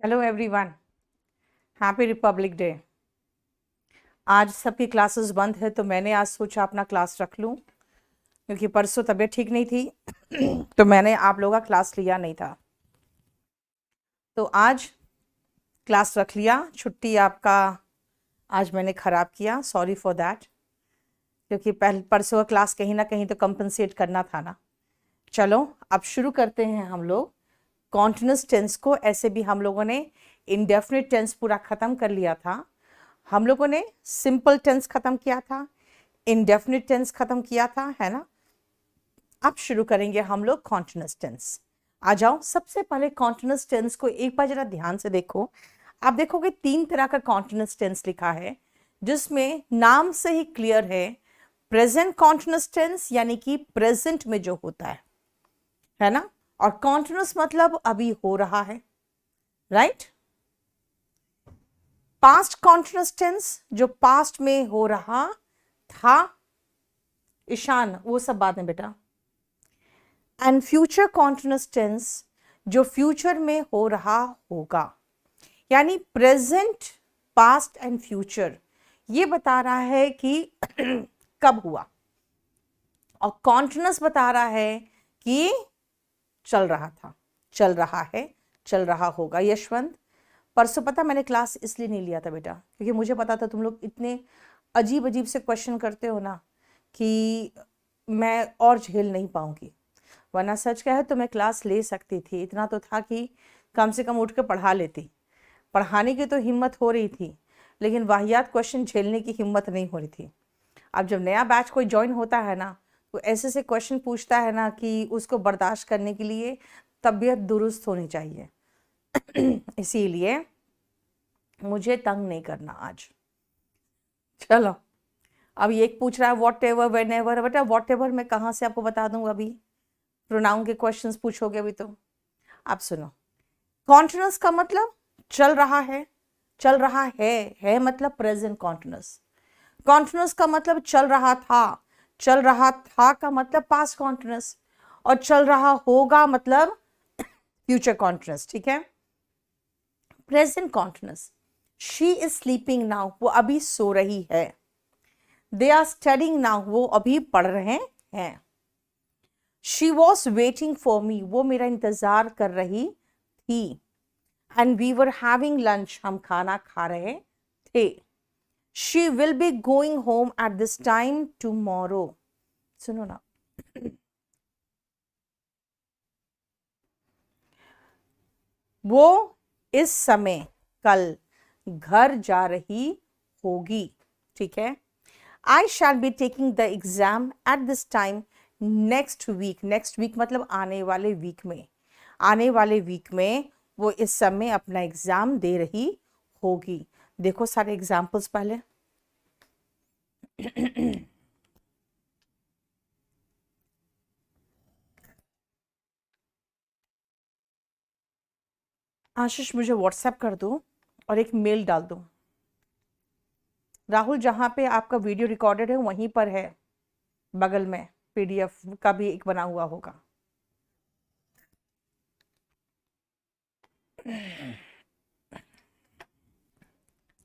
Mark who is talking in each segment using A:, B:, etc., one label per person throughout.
A: Hello everyone, happy Republic day. आज सबकी classes बंद है तो मैंने आज सोचा अपना क्लास रख लूं, क्योंकि परसों तबीयत ठीक नहीं थी तो मैंने आप लोगों का क्लास लिया नहीं था। तो आज क्लास रख लिया। छुट्टी आपका आज मैंने ख़राब किया, सॉरी फॉर दैट, क्योंकि परसों का क्लास कहीं ना कहीं तो कंपनसेट करना था ना। चलो अब शुरू करते हैं हम लोग कॉन्टिन्यूअस टेंस को। ऐसे भी हम लोगों ने इंडेफिनिट टेंस पूरा ख़त्म कर लिया था, हम लोगों ने सिंपल टेंस ख़त्म किया था, इंडेफिनिट टेंस ख़त्म किया था, है ना। अब शुरू करेंगे हम लोग कॉन्टिन्यूअस टेंस। आ जाओ, सबसे पहले कॉन्टिन्यूअस टेंस को एक बार जरा ध्यान से देखो। आप देखोगे 3 तरह का कॉन्टिन्यूअस टेंस लिखा है, जिसमें नाम से ही क्लियर है प्रेजेंट कॉन्टिन्यूअस टेंस यानी कि प्रेजेंट में जो होता है ना, और कॉन्टिन्यूअस मतलब अभी हो रहा है, राइट। पास्ट कॉन्टिन्यूअस टेंस जो पास्ट में हो रहा था, ईशान वो सब बाद में बेटा। एंड फ्यूचर कॉन्टिन्यूअस टेंस जो फ्यूचर में हो रहा होगा, यानी प्रेजेंट, पास्ट एंड फ्यूचर ये बता रहा है कि कब हुआ, और कॉन्टिन्यूअस बता रहा है कि चल रहा था, चल रहा है, चल रहा होगा। यशवंत, परसों पता मैंने क्लास इसलिए नहीं लिया था बेटा, क्योंकि मुझे पता था तुम लोग इतने अजीब अजीब से क्वेश्चन करते हो ना कि मैं और झेल नहीं पाऊंगी। वरना सच कहे तो मैं क्लास ले सकती थी, इतना तो था कि कम से कम उठ के पढ़ा लेती। पढ़ाने की तो हिम्मत हो रही थी, लेकिन वाहियात क्वेश्चन झेलने की हिम्मत नहीं हो रही थी। अब जब नया बैच कोई ज्वाइन होता है ना, तो ऐसे से क्वेश्चन पूछता है ना कि उसको बर्दाश्त करने के लिए तबीयत दुरुस्त होनी चाहिए। इसीलिए मुझे तंग नहीं करना आज। चलो, अब ये एक पूछ रहा है वॉट एवर वेन एवर। बेटा वॉट एवर मैं कहाँ से आपको बता दूँ, अभी प्रोनाउन के क्वेश्चंस पूछोगे अभी तो। आप सुनो, कॉन्टिन्यूअस का मतलब चल रहा है, चल रहा है मतलब प्रेजेंट कॉन्टिन्यूअस। कॉन्टिन्यूअस का मतलब चल रहा था, चल रहा था का मतलब पास्ट कॉन्टिन्यूअस, और चल रहा होगा मतलब फ्यूचर कॉन्टिन्यूअस, ठीक है। Present continuous, she is sleeping now वो अभी सो रही है। दे आर स्टडिंग नाउ वो अभी पढ़ रहे हैं। She was waiting for me वो मेरा इंतजार कर रही थी। And we were having lunch हम खाना खा रहे थे। She will be going home at this time tomorrow. सुनो ना, वो इस समय कल घर जा रही होगी, ठीक है। I shall be taking the exam at this time next week. Next week मतलब आने वाले वीक में, आने वाले वीक में वो इस समय अपना एग्जाम दे रही होगी। देखो सारे एग्जाम्पल्स पहले। आशीष मुझे व्हाट्सएप कर दो और एक मेल डाल दो। राहुल, जहां पे आपका वीडियो रिकॉर्डेड है वहीं पर है, बगल में पीडीएफ का भी एक बना हुआ होगा।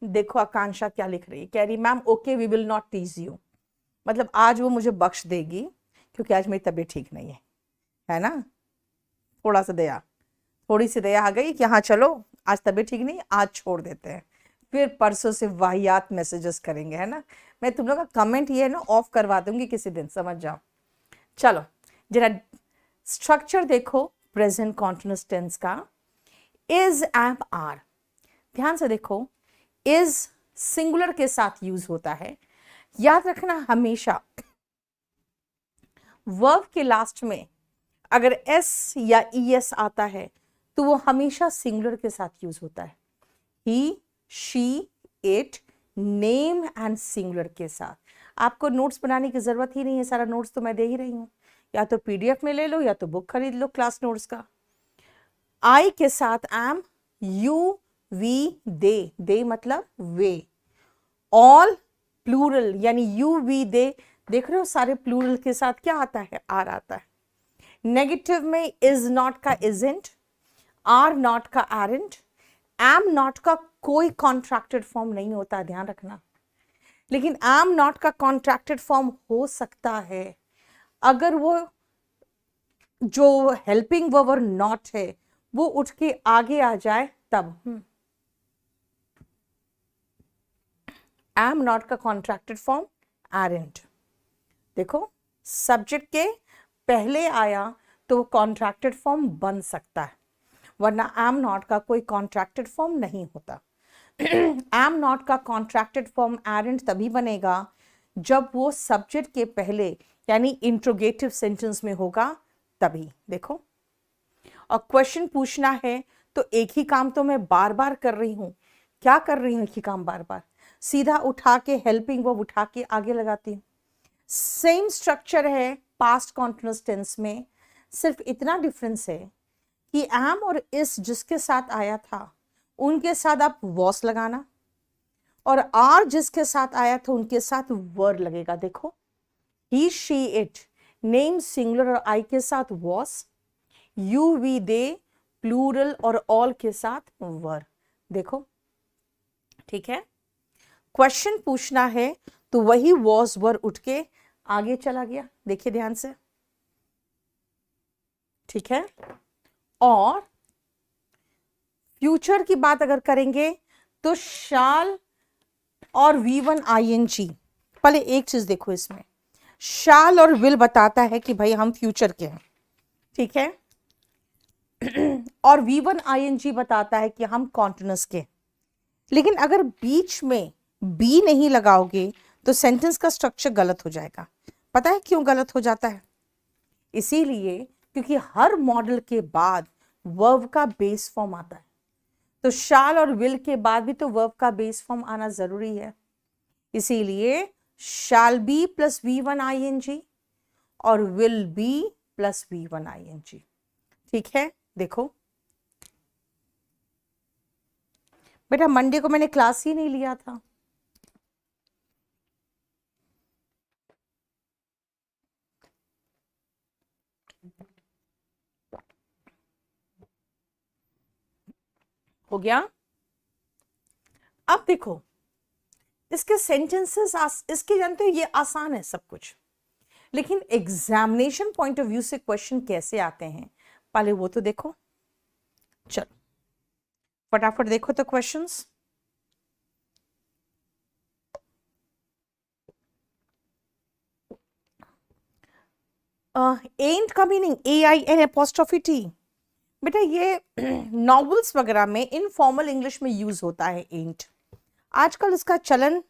A: देखो आकांक्षा क्या लिख रही है, कह रही ma'am okay we will not tease you. मतलब आज वो मुझे बख्श देगी, क्योंकि आज मेरी तबीयत ठीक नहीं है ना। थोड़ा सा दया, थोड़ी सी दया आ गई कि हाँ चलो आज तबीयत ठीक नहीं, आज छोड़ देते हैं, फिर परसों से वाहियात मैसेजेस करेंगे, है ना। मैं तुम लोग का कमेंट ये है ना ऑफ करवा दूंगी किसी दिन, समझ जाओ। चलो जरा स्ट्रक्चर देखो प्रेजेंट कॉन्टिन्यूअस टेंस का। इज एंड आर, ध्यान से देखो, इज सिंगुलर के साथ यूज होता है। याद रखना हमेशा वर्ब के लास्ट में अगर एस या ईएस आता है तो वो हमेशा सिंगुलर के साथ यूज होता है। He, she, it, name and singular के साथ। आपको नोट्स बनाने की जरूरत ही नहीं है, सारा नोट्स तो मैं दे ही रही हूं। या तो पीडीएफ में ले लो या तो बुक खरीद लो क्लास नोट्स का। आई के साथ एम, यू, वी, दे मतलब वे। ऑल प्लूरल यानी यू, वी, दे, देख रहे हो सारे प्लूरल के साथ क्या आता है, आर आता है। नेगेटिव में इज नॉट का इजेंट, आर नॉट का आरेंट, एम नॉट का कोई कॉन्ट्रैक्टेड फॉर्म नहीं होता, ध्यान रखना। लेकिन एम नॉट का कॉन्ट्रैक्टेड फॉर्म हो सकता है अगर वो जो हेल्पिंग वर्ब और नॉट है वो उठ के आगे आ जाए तब। एम नॉट का कॉन्ट्रैक्टेड फॉर्म एरेंट। देखो सब्जेक्ट के पहले आया तो वो कॉन्ट्रैक्टेड फॉर्म बन सकता है, वरना एम नॉट का कोई कॉन्ट्रैक्टेड फॉर्म नहीं होता। एम नॉट का कॉन्ट्रैक्टेड फॉर्म एरेंट तभी बनेगा जब वो सब्जेक्ट के पहले यानी इंट्रोगेटिव सेंटेंस में होगा तभी। देखो, और क्वेश्चन पूछना है तो एक ही काम तो मैं बार बार कर रही हूं। क्या कर रही हूं एक ही काम बार बार? सीधा उठा के हेल्पिंग वर्ब उठा के आगे लगाती हूं। सेम स्ट्रक्चर है पास्ट कॉन्टिन्यूअस टेंस में, सिर्फ इतना डिफरेंस है कि एम और इस जिसके साथ आया था उनके साथ आप वॉस लगाना, और आर जिसके साथ आया था उनके साथ वर लगेगा। देखो, he she it name singular और आई के साथ was, you we they plural और ऑल के साथ वर। देखो ठीक है, क्वेश्चन पूछना है तो वही वॉस वर उठ के आगे चला गया। देखिए ध्यान से, ठीक है। और फ्यूचर की बात अगर करेंगे तो शाल और V1 ING। पहले एक चीज देखो, इसमें शाल और विल बताता है कि भाई हम फ्यूचर के हैं, ठीक है, और V1 ING बताता है कि हम कॉन्टिन्यूअस के। लेकिन अगर बीच में बी नहीं लगाओगे तो सेंटेंस का स्ट्रक्चर गलत हो जाएगा। पता है क्यों गलत हो जाता है? इसीलिए क्योंकि हर मॉडल के बाद वर्ब का बेस फॉर्म आता है, तो शाल और विल के बाद भी तो वर्ब का बेस फॉर्म आना जरूरी है। इसीलिए shall be plus V1 ING और will be plus V1 ING। ठीक है, देखो बेटा मंडे को मैंने क्लास ही नहीं लिया था। हो गया? अब देखो इसके सेंटेंसेस इसके जानते हो ये आसान है सब कुछ, लेकिन एग्जामिनेशन पॉइंट ऑफ व्यू से क्वेश्चन कैसे आते हैं पहले वो तो देखो। चलो फटाफट देखो तो क्वेश्चंस। एंट का मीनिंग AIN''T। बेटा ये नॉवेल्स वगैरह में इनफॉर्मल इंग्लिश में यूज होता है एंट। आजकल इसका चलन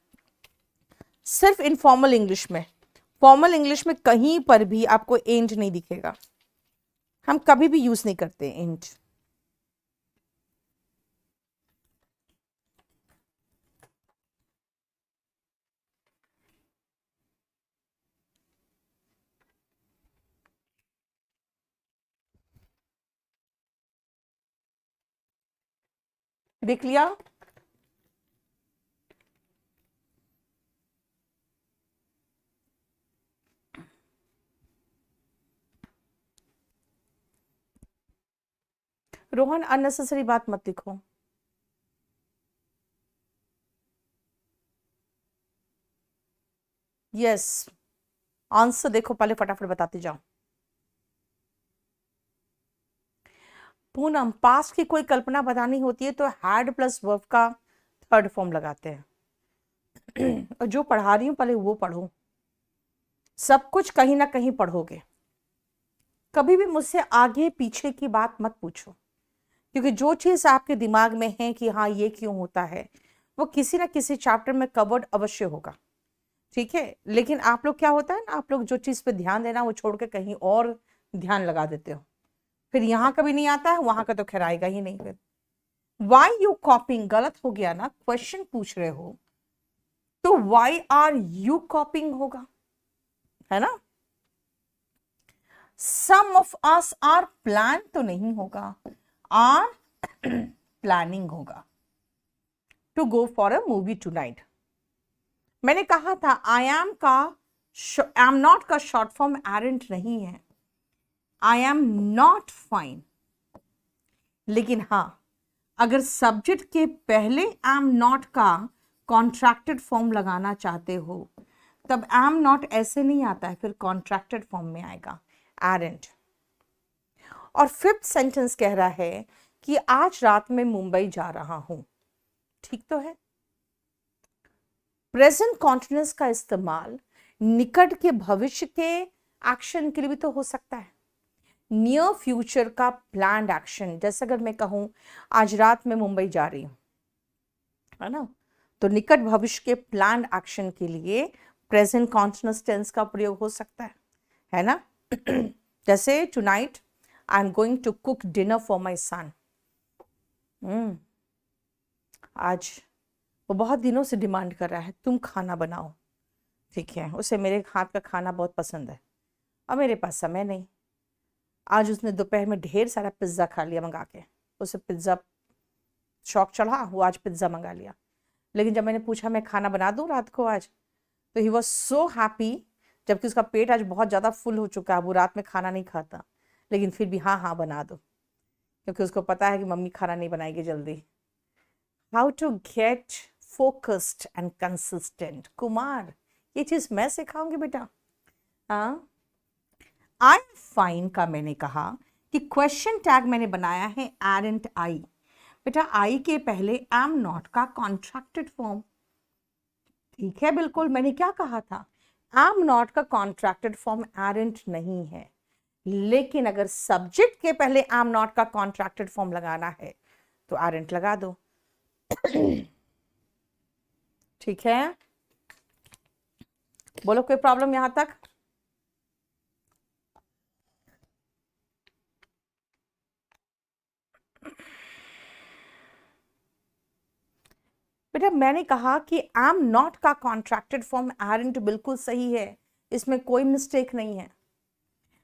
A: सिर्फ इनफॉर्मल इंग्लिश में, फॉर्मल इंग्लिश में कहीं पर भी आपको एंट नहीं दिखेगा। हम कभी भी यूज नहीं करते एंट। देख लिया? रोहन अननेसेसरी बात मत लिखो। यस, आंसर देखो पहले फटाफट बताते जाओ। पूनम, पास्ट की कोई कल्पना बतानी होती है तो हैड प्लस वर्ब का थर्ड फॉर्म लगाते हैं। और जो पढ़ा रही हूं पहले वो पढ़ो, सब कुछ कहीं ना कहीं पढ़ोगे। कभी भी मुझसे आगे पीछे की बात मत पूछो, क्योंकि जो चीज आपके दिमाग में है कि हाँ ये क्यों होता है वो किसी ना किसी चैप्टर में कवर्ड अवश्य होगा, ठीक है। लेकिन आप लोग क्या होता है ना, आप लोग जो चीज पे ध्यान देना वो छोड़ के कहीं और ध्यान लगा देते हो, फिर यहाँ कभी नहीं आता है, वहां का तो खैर आएगा ही नहीं। फिर वाई यू कॉपिंग गलत हो गया ना, क्वेश्चन पूछ रहे हो तो वाई आर यू कॉपिंग होगा, है ना। Some of us are plan तो नहीं होगा, आर प्लानिंग होगा to go for a movie tonight. मैंने कहा था आई एम नॉट का शॉर्ट फॉर्म एरेंट नहीं है, आई एम नॉट फाइन। लेकिन हाँ, अगर सब्जेक्ट के पहले एम नॉट का कॉन्ट्रैक्टेड फॉर्म लगाना चाहते हो तब एम नॉट ऐसे नहीं आता है, फिर कॉन्ट्रैक्टेड फॉर्म में आएगा एरेंट। और फिफ्थ सेंटेंस कह रहा है कि आज रात में मुंबई जा रहा हूं, ठीक तो है। प्रेजेंट कॉन्टिन्यूअस का इस्तेमाल निकट के भविष्य के एक्शन के लिए भी तो हो सकता है। नियर फ्यूचर का प्लान्ड एक्शन, जैसे अगर मैं कहूं आज रात में मुंबई जा रही हूं, है ना, तो निकट भविष्य के प्लान्ड एक्शन के लिए प्रेजेंट कॉन्टिन्यूअस टेंस का प्रयोग हो सकता है ना। जैसे tonight I am going to cook dinner for my son. आज वो बहुत दिनों से डिमांड कर रहा है तुम खाना बनाओ, ठीक है, उसे मेरे हाथ का खाना बहुत पसंद है और मेरे पास समय नहीं। आज उसने दोपहर में ढेर सारा पिज्ज़ा खा लिया मंगा के, उसे पिज्ज़ा शौक चढ़ा, वो आज पिज्ज़ा मंगा लिया। लेकिन जब मैंने पूछा मैं खाना बना दूं रात को आज, तो ही वॉज सो हैप्पी, जबकि उसका पेट आज बहुत ज़्यादा फुल हो चुका है, वो रात में खाना नहीं खाता, लेकिन फिर भी हाँ हाँ बना दो, क्योंकि उसको पता है कि मम्मी खाना नहीं बनाएगी जल्दी। How to get focused and consistent, Kumar ये चीज़ मैं सिखाऊंगी बेटा। हाँ, आई फाइन का मैंने कहा कि क्वेश्चन टैग मैंने बनाया है एरेंट आई। बेटा आई के पहले एम नॉट का कॉन्ट्रैक्टेड फॉर्म, ठीक है, बिल्कुल मैंने क्या कहा था, एम नॉट का कॉन्ट्रैक्टेड फॉर्म एरेंट नहीं है, लेकिन अगर सब्जेक्ट के पहले एम नॉट का कॉन्ट्रैक्टेड फॉर्म लगाना है तो एरेंट लगा दो। ठीक है, बोलो कोई प्रॉब्लम यहां तक। बेटा मैंने कहा कि एम नॉट का कॉन्ट्रैक्टेड फॉर्म एरेंट बिल्कुल सही है, इसमें कोई मिस्टेक नहीं है।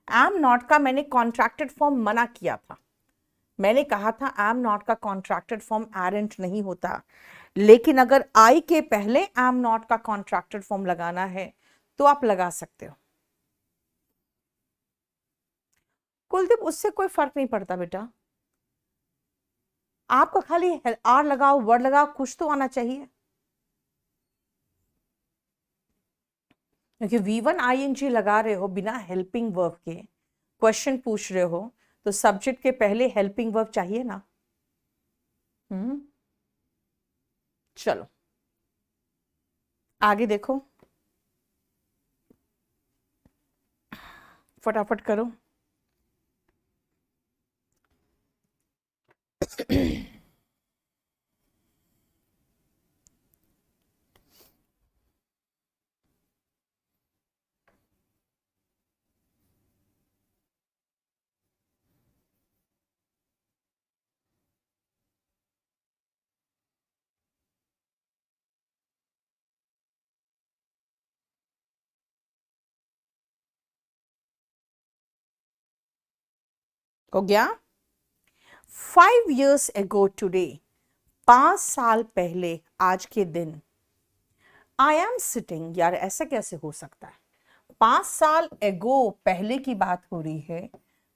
A: एम नॉट का मैंने कॉन्ट्रैक्टेड फॉर्म मना किया था, मैंने कहा था एम नॉट का कॉन्ट्रैक्टेड फॉर्म एरेंट नहीं होता, लेकिन अगर आई के पहले एम नॉट का कॉन्ट्रैक्टेड फॉर्म लगाना है तो आप लगा सकते हो। कुलदीप उससे कोई फर्क नहीं पड़ता बेटा, आपको खाली आर लगाओ वर्ड लगाओ, कुछ तो आना चाहिए, क्योंकि V1 ING लगा रहे हो बिना हेल्पिंग वर्ब के, क्वेश्चन पूछ रहे हो तो सब्जेक्ट के पहले हेल्पिंग वर्ब चाहिए ना। चलो आगे देखो, फटाफट करो। हो गया। 5 years ago today, 5 साल पहले आज के दिन, आई एम सिटिंग, यार ऐसा कैसे हो सकता है, 5 साल एगो पहले की बात हो रही है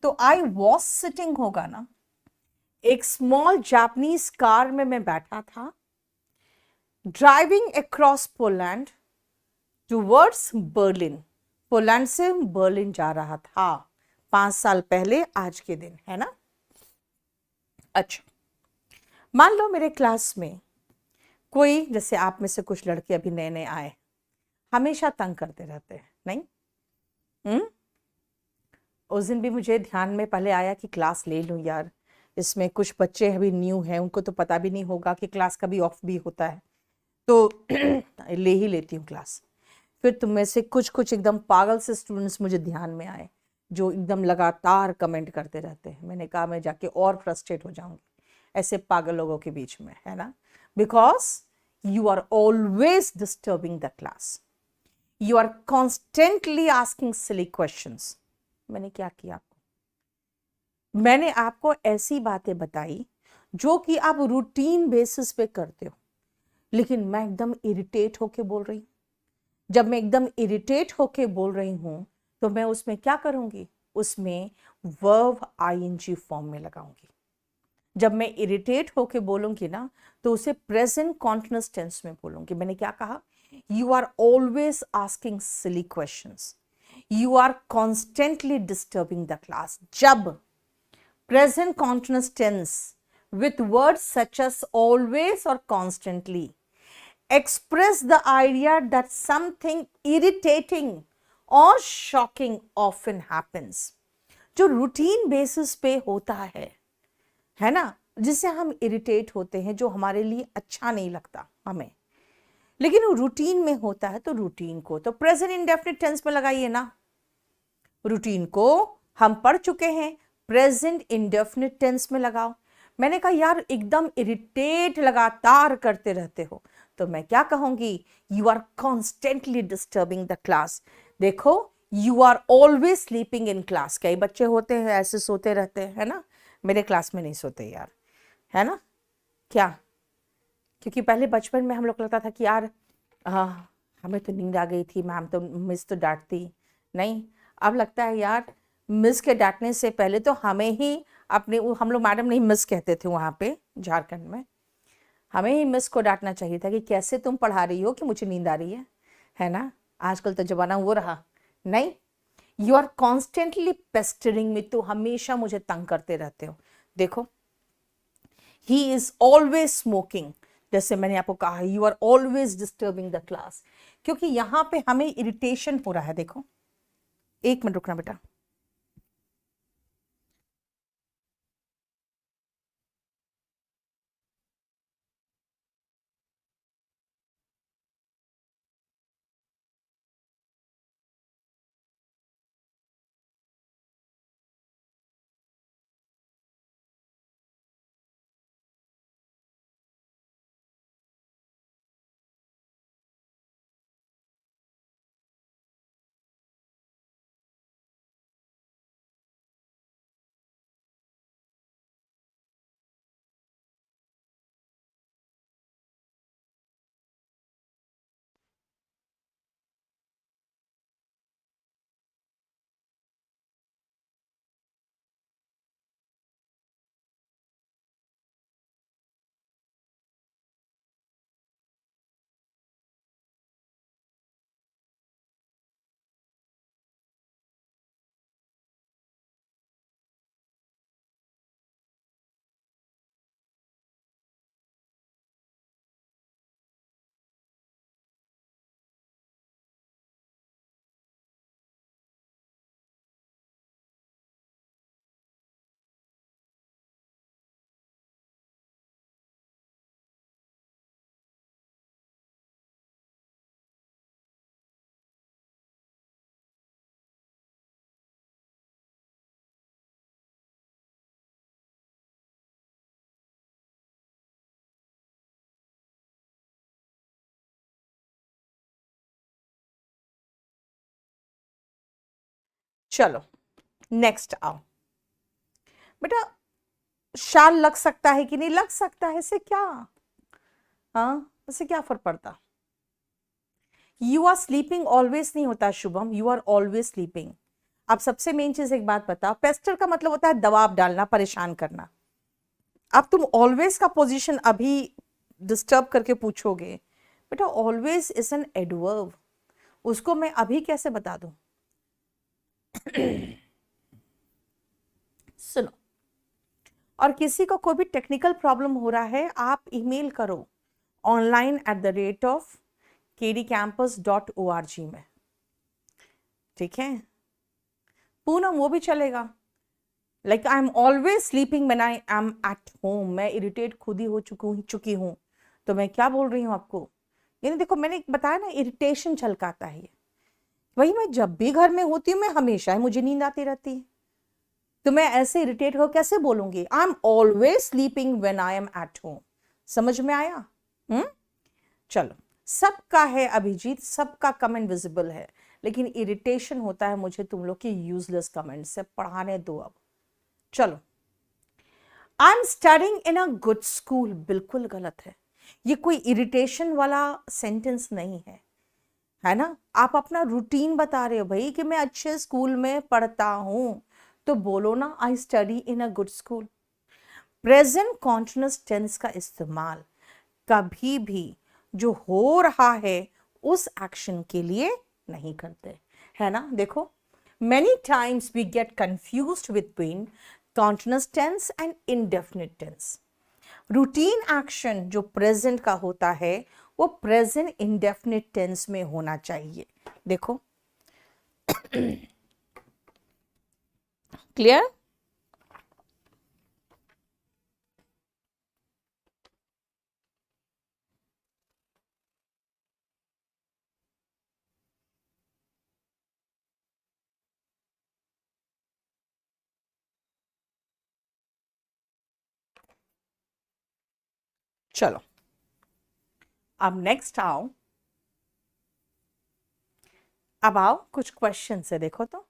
A: तो आई वॉज सिटिंग होगा ना। एक स्मॉल जापानीज कार में मैं बैठा था, driving across Poland towards Berlin, Poland से बर्लिन जा रहा था 5 साल पहले आज के दिन, है ना। अच्छा, मान लो मेरे क्लास में कोई, जैसे आप में से कुछ लड़के अभी नए नए आए, हमेशा तंग करते रहते हैं, नहीं। उस दिन भी मुझे ध्यान में पहले आया कि क्लास ले लूं यार, इसमें कुछ बच्चे अभी न्यू हैं, उनको तो पता भी नहीं होगा कि क्लास कभी ऑफ भी होता है, तो ले ही लेती हूँ क्लास। फिर तुम में से कुछ कुछ एकदम पागल से स्टूडेंट्स मुझे ध्यान में आए जो एकदम लगातार कमेंट करते रहते हैं। मैंने कहा मैं जाके और फ्रस्ट्रेट हो जाऊंगी ऐसे पागल लोगों के बीच में, है ना, because you are always disturbing the class, you are constantly asking silly questions. मैंने क्या किया आपको, मैंने आपको ऐसी बातें बताई जो कि आप रूटीन बेसिस पे करते हो, लेकिन मैं एकदम इरिटेट होके बोल रही हूँ। जब मैं एकदम इरिटेट होके बोल रही हूं तो मैं उसमें क्या करूंगी, उसमें वर्ब ING फॉर्म में लगाऊंगी। जब मैं इरिटेट होके बोलूंगी ना तो उसे प्रेजेंट कॉन्टिन्यूअस टेंस में बोलूंगी। मैंने क्या कहा? You are always asking silly questions, you are constantly disturbing the class. जब present continuous tense with words such as always or constantly express the idea that something irritating or shocking often happens, जो routine basis पे होता है ना, जिससे हम irritate होते हैं, जो हमारे लिए अच्छा नहीं लगता हमें, लेकिन वो रूटीन में होता है, तो रूटीन को तो प्रेजेंट इंडेफिनिट टेंस में लगाइए ना। रूटीन को हम पढ़ चुके हैं, प्रेजेंट इंडेफिनिट टेंस में लगाओ। मैंने कहा यार एकदम इरिटेट लगातार करते रहते हो, तो मैं क्या कहूंगी? You are constantly disturbing the class. देखो, you are always sleeping in class. कई बच्चे होते हैं ऐसे सोते रहते हैं, है ना। मेरे क्लास में नहीं सोते यार, है ना। क्या? क्योंकि पहले बचपन में हम लोग लगता था कि यार हमें तो नींद आ गई थी, मैम तो मिस तो डांटती नहीं। अब लगता है यार मिस के डांटने से पहले तो हमें ही अपने, हम लोग मैडम नहीं मिस कहते थे वहाँ पे झारखंड में, हमें ही मिस को डांटना चाहिए था कि कैसे तुम पढ़ा रही हो कि मुझे नींद आ रही है ना। आजकल तो जमाना वो रहा नहीं। यू आर कॉन्स्टेंटली पेस्टरिंग मी, तो हमेशा मुझे तंग करते रहते हो। देखो, ही इज ऑलवेज स्मोकिंग, जैसे मैंने आपको कहा you are always disturbing the class, क्योंकि यहाँ पे हमें इरिटेशन हो रहा है। देखो, एक मिनट रुकना बेटा। चलो नेक्स्ट आओ बेटा। शाल लग सकता है कि नहीं लग सकता है, इससे क्या, हाँ इससे क्या फर्क पड़ता। यू आर स्लीपिंग ऑलवेज नहीं होता Shubham, you are always sleeping. अब सबसे मेन चीज एक बात बताओ, पेस्टर का मतलब होता है दबाव डालना, परेशान करना। अब तुम ऑलवेज का पोजीशन अभी डिस्टर्ब करके पूछोगे, बेटा ऑलवेज इज एन एडवर्ब, उसको मैं अभी कैसे बता दूं। सुनो, और किसी को कोई भी टेक्निकल प्रॉब्लम हो रहा है, आप ईमेल करो online@kdcampus.org में, ठीक है। पूनम वो भी चलेगा। Like I am always sleeping when I am at home, मैं इरिटेट खुद ही हो चुकी हूँ, तो मैं क्या बोल रही हूँ आपको। यानी देखो, मैंने बताया ना, इरिटेशन झलकाता है। वही मैं जब भी घर में होती हूँ, मैं हमेशा ही मुझे नींद आती रहती है, तो मैं ऐसे इरिटेट हो कैसे बोलूंगी। I am always sleeping when I am at home. समझ में आया? चलो, सबका है अभिजीत, सबका कमेंट विजिबल है, लेकिन इरिटेशन होता है मुझे तुम लोग के यूजलेस कमेंट से। पढ़ाने दो अब। चलो, I am studying in a good school, बिल्कुल गलत है। ये कोई इरिटेशन वाला सेंटेंस नहीं है ना। आप अपना रूटीन बता रहे हो भाई कि मैं अच्छे स्कूल में पढ़ता हूं, तो बोलो ना I study in a good school. Present continuous tense का इस्तेमाल कभी भी जो हो रहा है उस एक्शन के लिए नहीं करते, है ना। देखो, many times we get confused between continuous tense and indefinite tense. Routine action जो प्रेजेंट का होता है वो प्रेजेंट इंडेफिनिट टेंस में होना चाहिए। देखो, क्लियर? चलो, अब नेक्स्ट आओ, अब आओ कुछ क्वेश्चन से देखो तो।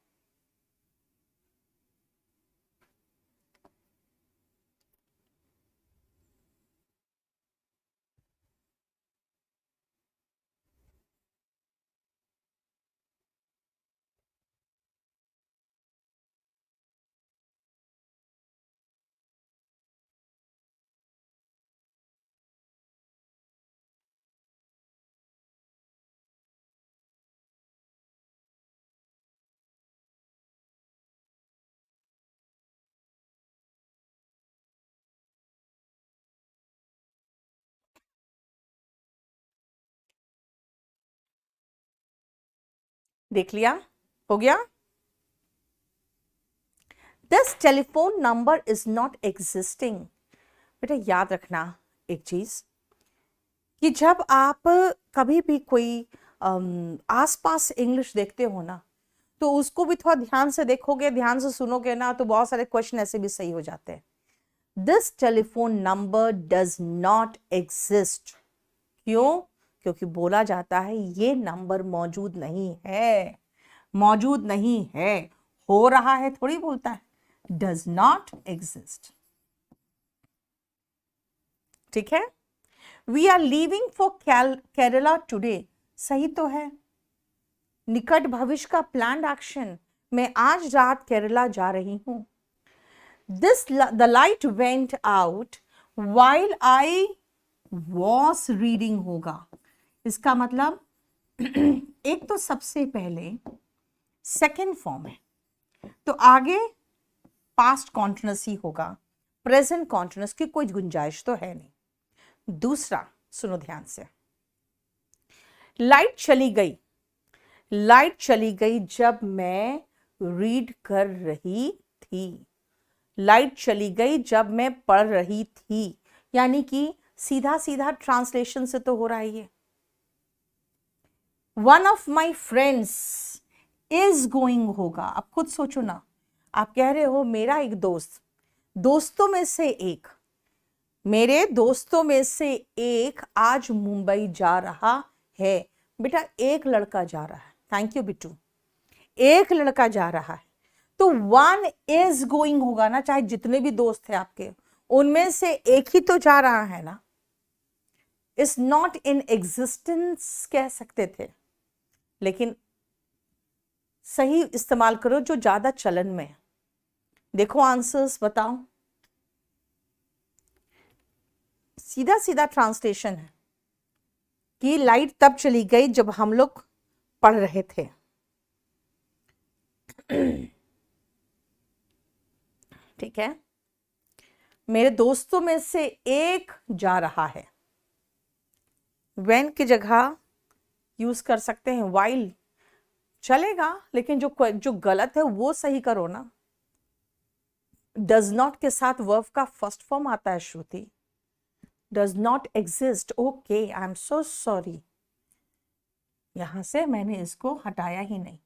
A: देख लिया? हो गया? This telephone number is not existing. बेटा याद रखना एक चीज कि जब आप कभी भी कोई आसपास इंग्लिश देखते हो ना, तो उसको भी थोड़ा ध्यान से देखोगे, ध्यान से सुनोगे ना, तो बहुत सारे क्वेश्चन ऐसे भी सही हो जाते हैं। This telephone number does not exist. क्यों? क्योंकि बोला जाता है ये नंबर मौजूद नहीं है, मौजूद नहीं है, हो रहा है थोड़ी बोलता है, डज नॉट एग्जिस्ट। ठीक है? We are leaving for Kerala today, सही तो है। निकट भविष्य का प्लान्ड एक्शन, मैं आज रात केरला जा रही हूं। This the light went out while I was reading होगा। इसका मतलब एक तो सबसे पहले सेकेंड फॉर्म है, तो आगे पास्ट कॉन्टिन्यूअस ही होगा, प्रेजेंट कॉन्टिन्यूअस की कोई गुंजाइश तो है नहीं। दूसरा सुनो ध्यान से, लाइट चली गई, लाइट चली गई जब मैं रीड कर रही थी। लाइट चली गई जब मैं पढ़ रही थी, यानी कि सीधा सीधा ट्रांसलेशन से तो हो रहा है ये। One of my friends is going होगा। अब खुद सोचो ना, आप कह रहे हो मेरा एक दोस्त, दोस्तों में से एक, मेरे दोस्तों में से एक आज मुंबई जा रहा है। बेटा एक लड़का जा रहा है, थैंक यू बिट्टू, एक लड़का जा रहा है, तो वन इज गोइंग होगा ना, चाहे जितने भी दोस्त हैं आपके, उनमें से एक ही तो जा रहा है ना। इज नॉट इन एग्जिस्टेंस कह सकते थे, लेकिन सही इस्तेमाल करो जो ज्यादा चलन में है। देखो आंसर्स बताओ, सीधा सीधा ट्रांसलेशन है कि लाइट तब चली गई जब हम लोग पढ़ रहे थे। ठीक है, मेरे दोस्तों में से एक जा रहा है, व्हेन की जगह यूज कर सकते हैं वाइल, चलेगा, लेकिन जो गलत है वो सही करो ना। डज नॉट के साथ वर्ब का फर्स्ट फॉर्म आता है Shruti, does not exist. Okay, I am so sorry, यहां से मैंने इसको हटाया ही नहीं,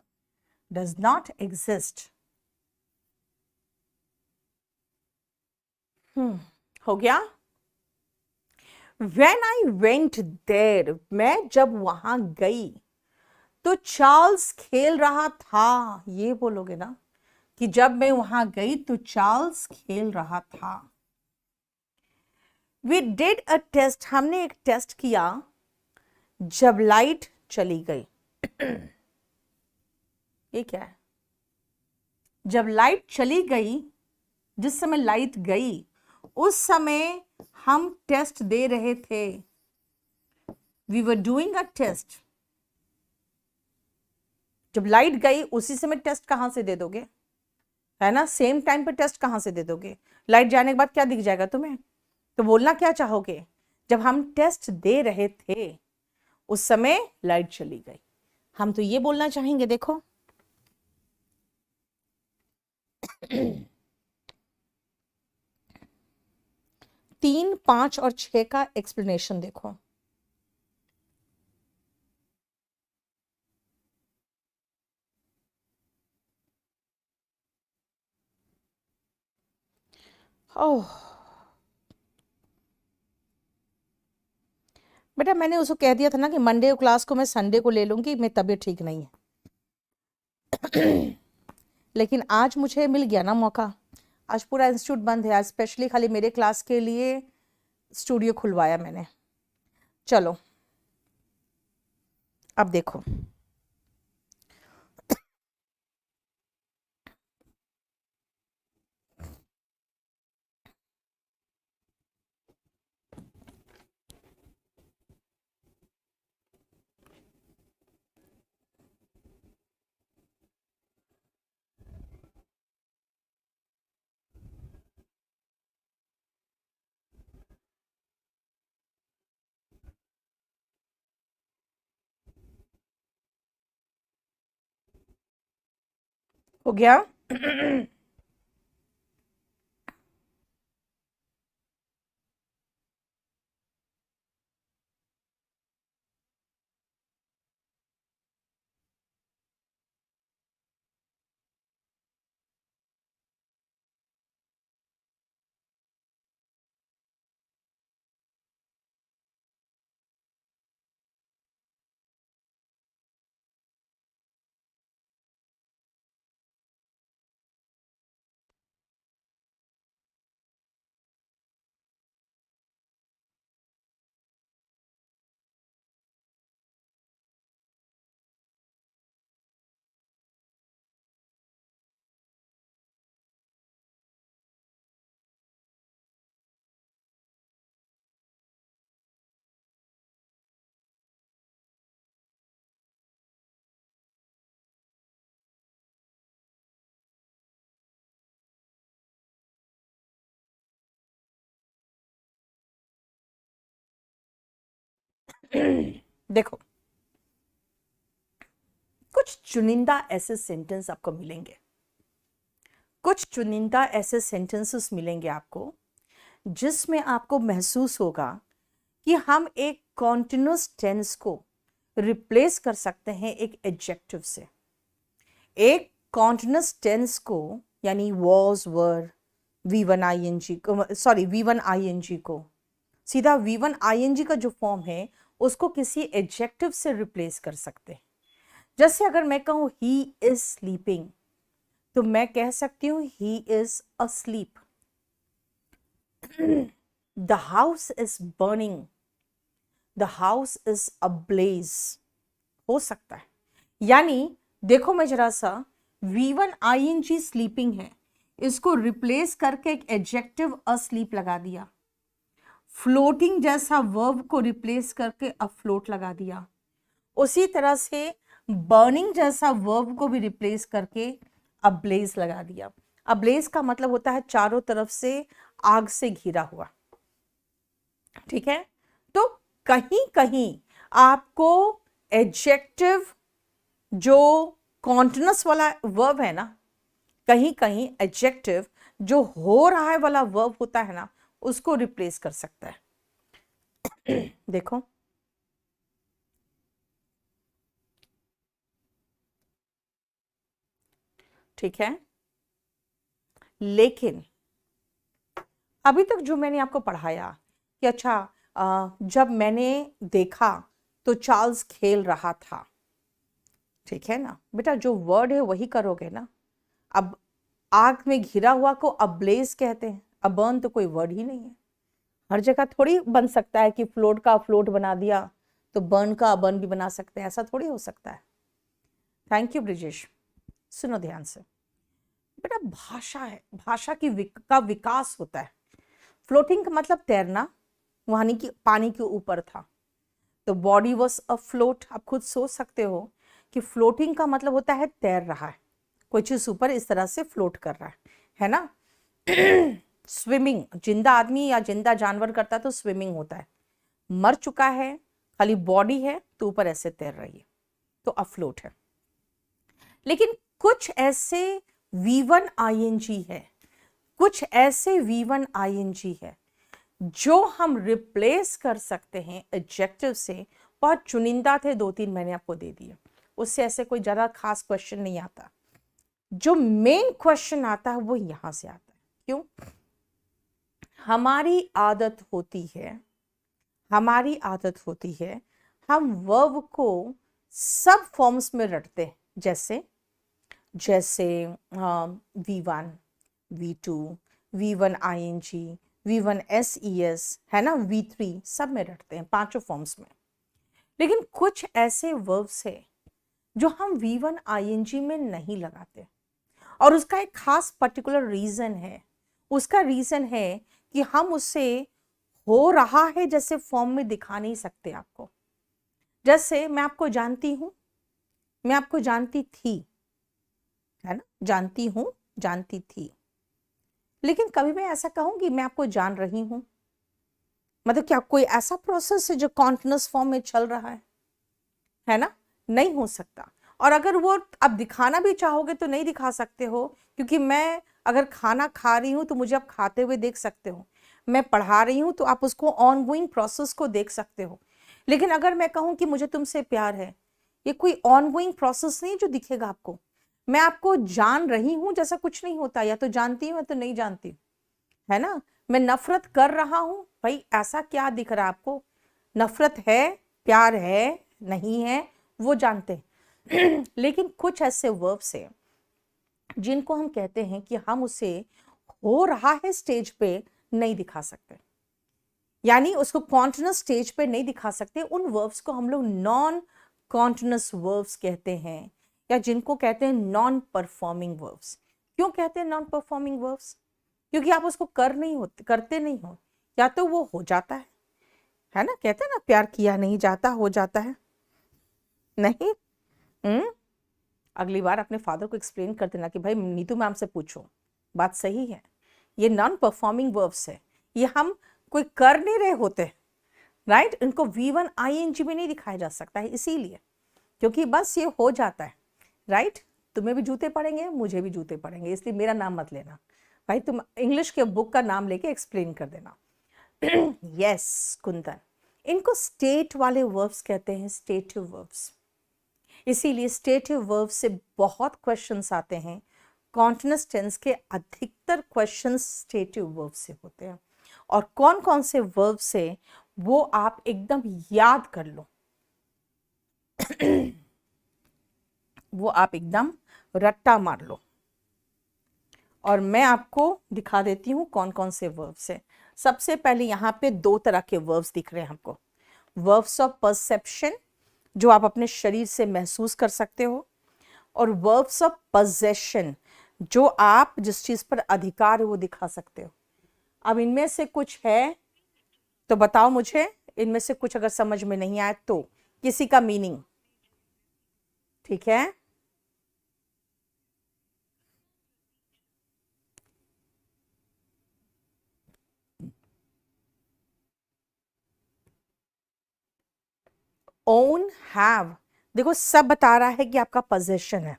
A: डज नॉट एग्जिस्ट। हो गया? When I went there, मैं जब वहां गई तो चार्ल्स खेल रहा था। ये बोलोगे ना कि जब मैं वहां गई तो चार्ल्स खेल रहा था। We did a test, हमने एक टेस्ट किया जब लाइट चली गई। ये क्या है? जब लाइट चली गई, जिस समय लाइट गई उस समय हम टेस्ट दे रहे थे, we were doing a test. जब लाइट गई उसी समय टेस्ट कहां से दे दोगे, है ना, सेम टाइम पे टेस्ट कहां से दे दोगे? लाइट जाने के बाद क्या दिख जाएगा तुम्हें? तो बोलना क्या चाहोगे? जब हम टेस्ट दे रहे थे उस समय लाइट चली गई, हम तो ये बोलना चाहेंगे। देखो 3, 5 और 6 का एक्सप्लेनेशन देखो। ओह बेटा, मैंने उसको कह दिया था ना कि मंडे क्लास को मैं संडे को ले लूंगी, मेरी तबीयत ठीक नहीं है। लेकिन आज मुझे मिल गया ना मौका। आज पूरा इंस्टीट्यूट बंद है, आज स्पेशली खाली मेरे क्लास के लिए स्टूडियो खुलवाया मैंने। चलो अब देखो, हो गया? देखो कुछ चुनिंदा ऐसे सेंटेंस आपको मिलेंगे, कुछ चुनिंदा ऐसे सेंटेंसेस मिलेंगे आपको जिसमें आपको महसूस होगा कि हम एक कॉन्टिन्यूस टेंस को रिप्लेस कर सकते हैं एक एडजेक्टिव से। एक कॉन्टिन्यूस टेंस को यानी वॉज, वर, V1 ING को, सॉरी V1 ING को सीधा V1 ING का जो फॉर्म है उसको किसी एडजेक्टिव से रिप्लेस कर सकते हैं। जैसे अगर मैं कहूं ही इज स्लीपिंग, तो मैं कह सकती हूं he is asleep। The house is burning, the house is ablaze हो सकता है। यानी देखो मैं जरा सा, V1 ING स्लीपिंग है, इसको रिप्लेस करके एक एडजेक्टिव asleep लगा दिया। फ्लोटिंग जैसा वर्ब को रिप्लेस करके अफ्लोट लगा दिया। उसी तरह से बर्निंग जैसा वर्ब को भी रिप्लेस करके अब्लेज लगा दिया। अब्लेज का मतलब होता है चारों तरफ से आग से घिरा हुआ, ठीक है। तो कहीं कहीं आपको एडजेक्टिव जो कॉन्टिन्यूस वाला वर्ब है ना, कहीं कहीं एडजेक्टिव जो हो रहा है वाला वर्ब होता है ना, उसको रिप्लेस कर सकता है। देखो ठीक है, लेकिन अभी तक जो मैंने आपको पढ़ाया कि अच्छा जब मैंने देखा तो चार्ल्स खेल रहा था, ठीक है ना बेटा, जो वर्ड है वही करोगे ना। अब आग में घिरा हुआ को अब्लेज कहते हैं, अबर्न तो कोई वर्ड ही नहीं है। हर जगह थोड़ी बन सकता है कि फ्लोट का फ्लोट बना दिया तो बर्न का अबर्न भी बना सकते हैं, ऐसा थोड़ी हो सकता है। Thank you Brijesh. सुनो ध्यान से बेटा, भाषा है, भाषा का विकास होता है। फ्लोटिंग का मतलब तैरना, वहां की पानी के ऊपर था, तो बॉडी वॉज अ फ्लोट। आप खुद सोच सकते हो कि फ्लोटिंग का मतलब होता है तैर रहा है, कोई चीज ऊपर इस तरह से फ्लोट कर रहा है ना। स्विमिंग जिंदा आदमी या जिंदा जानवर करता है तो स्विमिंग होता है, मर चुका है खाली बॉडी है तो ऊपर ऐसे तैर रही है, तो अफ्लोट है। लेकिन कुछ ऐसे V1 ING है, कुछ ऐसे V1 ING है जो हम रिप्लेस कर सकते हैं एडजेक्टिव से। बहुत चुनिंदा थे, 2-3 मैंने आपको दे दिए, उससे ऐसे कोई ज्यादा खास क्वेश्चन नहीं आता। जो मेन क्वेश्चन आता है वो यहां से आता है। क्यों? हमारी आदत होती है, हमारी आदत होती है हम वर्ब को सब फॉर्म्स में रटते हैं, जैसे जैसे V1, V2, V1 ING, V1 SES, है ना, V3, सब में रटते हैं, पांचों फॉर्म्स में। लेकिन कुछ ऐसे वर्ब्स है जो हम V1 ING में नहीं लगाते, और उसका एक खास पर्टिकुलर रीजन है। उसका रीजन है कि हम उसे हो रहा है जैसे फॉर्म में दिखा नहीं सकते आपको। जैसे मैं आपको जानती हूं, मैं आपको जानती थी, है ना, जानती हूं, जानती थी। लेकिन कभी मैं ऐसा कहूंगी मैं आपको जान रही हूं? मतलब क्या कोई ऐसा प्रोसेस है जो कॉन्टिन्यूअस फॉर्म में चल रहा है ना? नहीं हो सकता। और अगर वो आप दिखाना भी चाहोगे तो नहीं दिखा सकते हो, क्योंकि मैं अगर खाना खा रही हूं तो मुझे आप खाते हुए देख सकते हो, मैं पढ़ा रही हूं तो आप उसको ऑनगोइंग प्रोसेस को देख सकते हो। लेकिन अगर मैं कहूं कि मुझे तुमसे प्यार है, ये कोई ऑनगोइंग प्रोसेस नहीं जो दिखेगा आपको। मैं आपको जान रही हूं जैसा कुछ नहीं होता, या तो जानती हूं या तो नहीं जानती हूं, है ना। मैं नफरत कर रहा हूं, भाई ऐसा क्या दिख रहा है आपको? नफरत है, प्यार है, नहीं है, वो जानते हैं। लेकिन कुछ ऐसे वर्ब्स हैं जिनको हम कहते हैं कि हम उसे हो रहा है स्टेज पे नहीं दिखा सकते, यानी उसको कॉन्टिन्यूअस स्टेज पे नहीं दिखा सकते। उन वर्ब्स को हम लोग नॉन कॉन्टिन्यूअस वर्ब्स कहते हैं, या जिनको कहते हैं नॉन परफॉर्मिंग वर्ब्स। क्यों कहते हैं नॉन परफॉर्मिंग वर्ब्स? क्योंकि आप उसको करते नहीं हो, या तो वो हो जाता है ना, कहते हैं ना प्यार किया नहीं जाता, हो जाता है नहीं। अगली बार अपने फादर को एक्सप्लेन कर देना कि भाई नीतू मैम से पूछो, बात सही है। ये नॉन परफॉर्मिंग वर्ब्स है, ये हम कोई कर नहीं रहे होते, राइट। इनको V1 ING में नहीं दिखाया जा सकता है, इसीलिए क्योंकि बस ये हो जाता है, राइट। तुम्हें भी जूते पड़ेंगे, मुझे भी जूते पड़ेंगे, इसलिए मेरा नाम मत लेना भाई, तुम इंग्लिश के बुक का नाम लेके एक्सप्लेन कर देना। यस कुंदन, इनको स्टेट वाले वर्ब्स कहते हैं, स्टेटिव वर्ब्स। इसीलिए स्टेटिव वर्ब से बहुत क्वेश्चंस आते हैं। कॉन्टिन्यूअस टेंस के अधिकतर क्वेश्चंस स्टेटिव वर्ब से होते हैं। और कौन कौन से वर्ब से, वो आप एकदम याद कर लो। वो आप एकदम रट्टा मार लो। और मैं आपको दिखा देती हूं कौन कौन से वर्ब्स है। सबसे पहले यहां पे 2 तरह के वर्ब्स दिख रहे हैं हमको। वर्ब्स ऑफ परसेप्शन, जो आप अपने शरीर से महसूस कर सकते हो, और वर्ब्स ऑफ पजेशन, जो आप जिस चीज पर अधिकार है वो दिखा सकते हो। अब इनमें से कुछ है तो बताओ मुझे, इनमें से कुछ अगर समझ में नहीं आए तो, किसी का मीनिंग, ठीक है। ओन, हैव, देखो सब बता रहा है कि आपका पोजेशन है।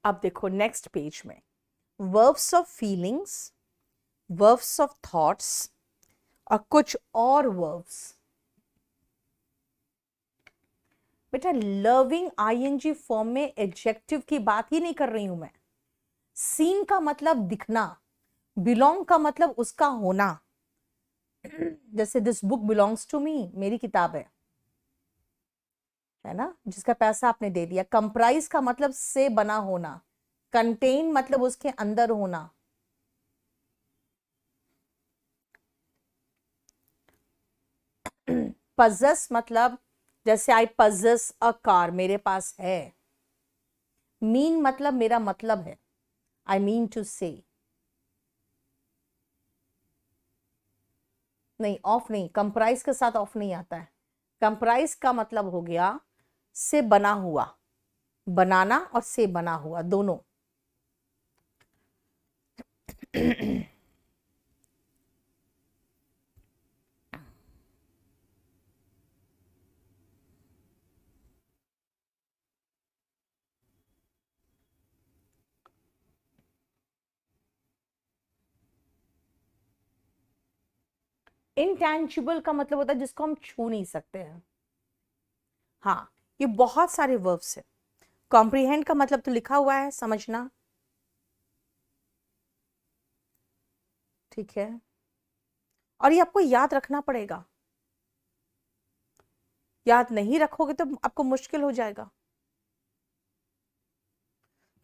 A: अब देखो नेक्स्ट पेज में, verbs of feelings, verbs of thoughts, और कुछ और वर्ब्स। बेटा लविंग ING फॉर्म में एडजेक्टिव की बात ही नहीं कर रही हूं मैं। सीन का मतलब दिखना, बिलोंग का मतलब उसका होना। जैसे this book belongs to me, मेरी किताब है ना, जिसका पैसा आपने दे दिया। कंप्राइज का मतलब से बना होना, कंटेन मतलब उसके अंदर होना। possess मतलब जैसे I possess a car, मेरे पास है. mean मतलब मेरा मतलब है, I mean to say. नहीं, ऑफ नहीं, कंप्राइज के साथ ऑफ नहीं आता है. कंप्राइज का मतलब हो गया से बना हुआ, बनाना और से बना हुआ दोनों. इंटैंजिबल का मतलब होता है जिसको हम छू नहीं सकते हैं. हाँ, ये बहुत सारे वर्ब्स है. कॉम्प्रीहेंड का मतलब तो लिखा हुआ है, समझना. ठीक है, और ये आपको याद रखना पड़ेगा. याद नहीं रखोगे तो आपको मुश्किल हो जाएगा,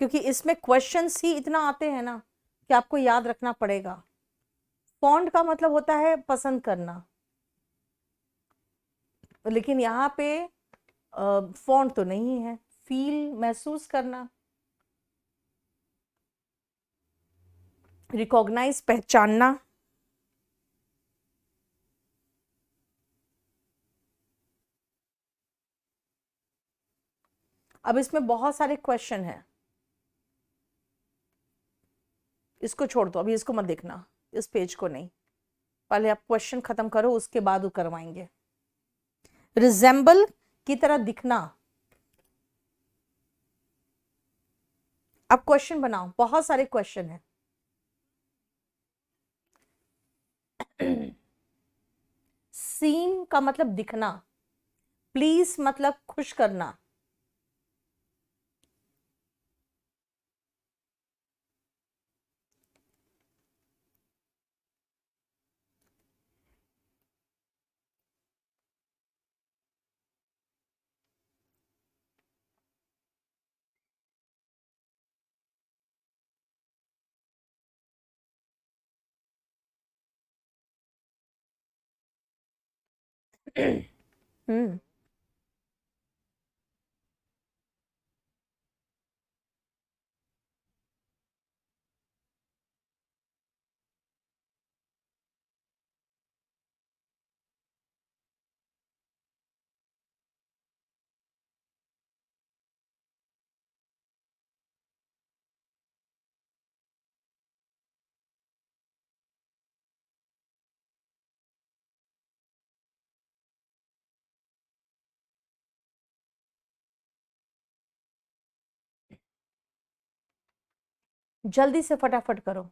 A: क्योंकि इसमें क्वेश्चंस ही इतना आते हैं ना कि आपको याद रखना पड़ेगा. फॉन्ट का मतलब होता है पसंद करना, लेकिन यहाँ पे फॉन्ट तो नहीं है. फील महसूस करना, रिकॉग्नाइज पहचानना. अब इसमें बहुत सारे क्वेश्चन हैं, इसको छोड़ दो, अभी इसको मत देखना, इस पेज को नहीं. पहले आप क्वेश्चन खत्म करो, उसके बाद वो करवाएंगे. रिजेंबल की तरह दिखना. अब क्वेश्चन बनाओ, बहुत सारे क्वेश्चन हैं. सीम का मतलब दिखना. प्लीज मतलब खुश करना. हम्म. जल्दी से फटाफट करो.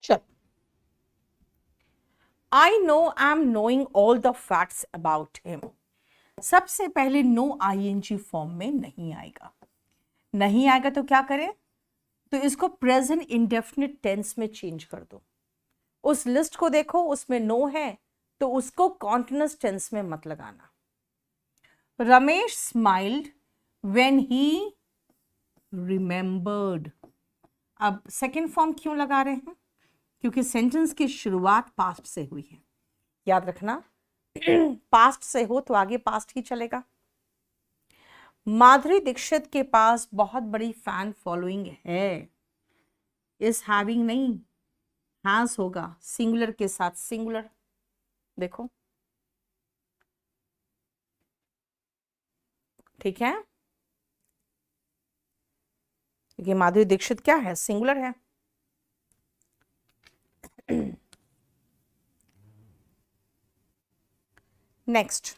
A: चल. I know I am knowing all the facts about him. सबसे पहले नो आईएनजी फॉर्म में नहीं आएगा. नहीं आएगा तो क्या करें, तो इसको प्रेजेंट इंडेफिनिट टेंस में चेंज कर दो. उस लिस्ट को देखो, उसमें नो है तो उसको कॉन्टिन्यूअस टेंस में मत लगाना. Ramesh smiled when he remembered. अब सेकेंड फॉर्म क्यों लगा रहे हैं, क्योंकि सेंटेंस की शुरुआत पास्ट से हुई है. याद रखना, पास्ट से हो तो आगे पास्ट ही चलेगा. माधुरी दीक्षित के पास बहुत बड़ी फैन फॉलोइंग है. इस हैविंग नहीं, हैज होगा, सिंगुलर के साथ सिंगुलर. देखो, ठीक है, क्योंकि माधुरी दीक्षित क्या है, सिंगुलर है. नेक्स्ट,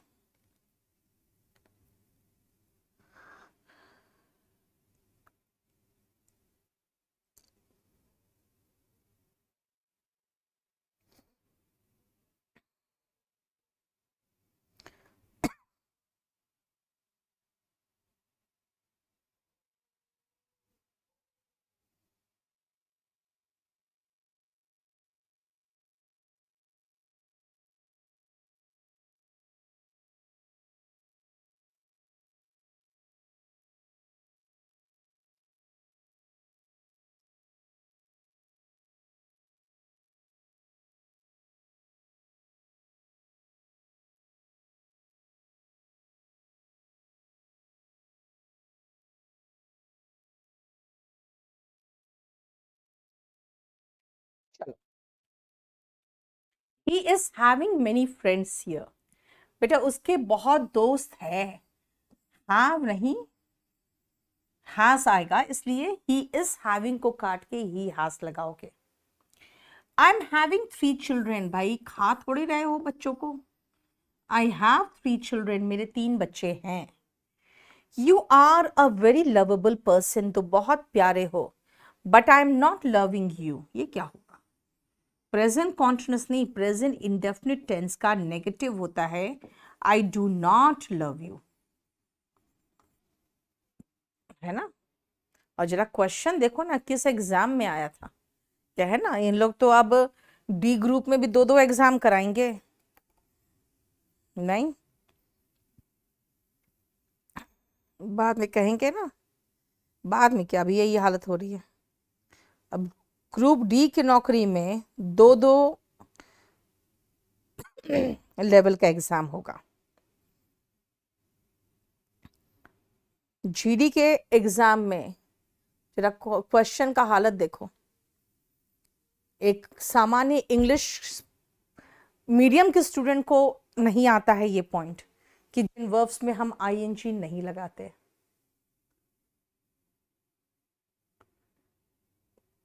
A: चलो, he is having many friends here. बेटा उसके बहुत दोस्त है, हैव नहीं हैज आएगा, इसलिए ही इज हैविंग को काट के ही हैज लगाओगे। आई एम हैविंग 3 चिल्ड्रेन, भाई खा थोड़ी रहे हो बच्चों को। आई हैव 3 चिल्ड्रेन, मेरे 3 बच्चे हैं। You are a very lovable person, तो बहुत प्यारे हो। But I am not loving you, ये क्या होगा? प्रेजेंट कॉन्टिन्यूस नहीं, प्रेजेंट इंडेफिनिट टेंस का नेगेटिव होता है I do not love you, है ना। और जरा क्वेश्चन देखो ना किस एग्जाम में आया था। क्या है ना, इन लोग तो अब डी ग्रुप में भी 2-2 एग्जाम कराएंगे। नहीं, बाद में कहेंगे ना, बाद में क्या, अभी यही हालत हो रही है। अब ग्रुप डी की नौकरी में 2-2 लेवल का एग्जाम होगा। जीडी के एग्जाम में जरा क्वेश्चन का हालत देखो। एक सामान्य इंग्लिश मीडियम के स्टूडेंट को नहीं आता है ये पॉइंट कि जिन वर्ब्स में हम आईएनजी नहीं लगाते।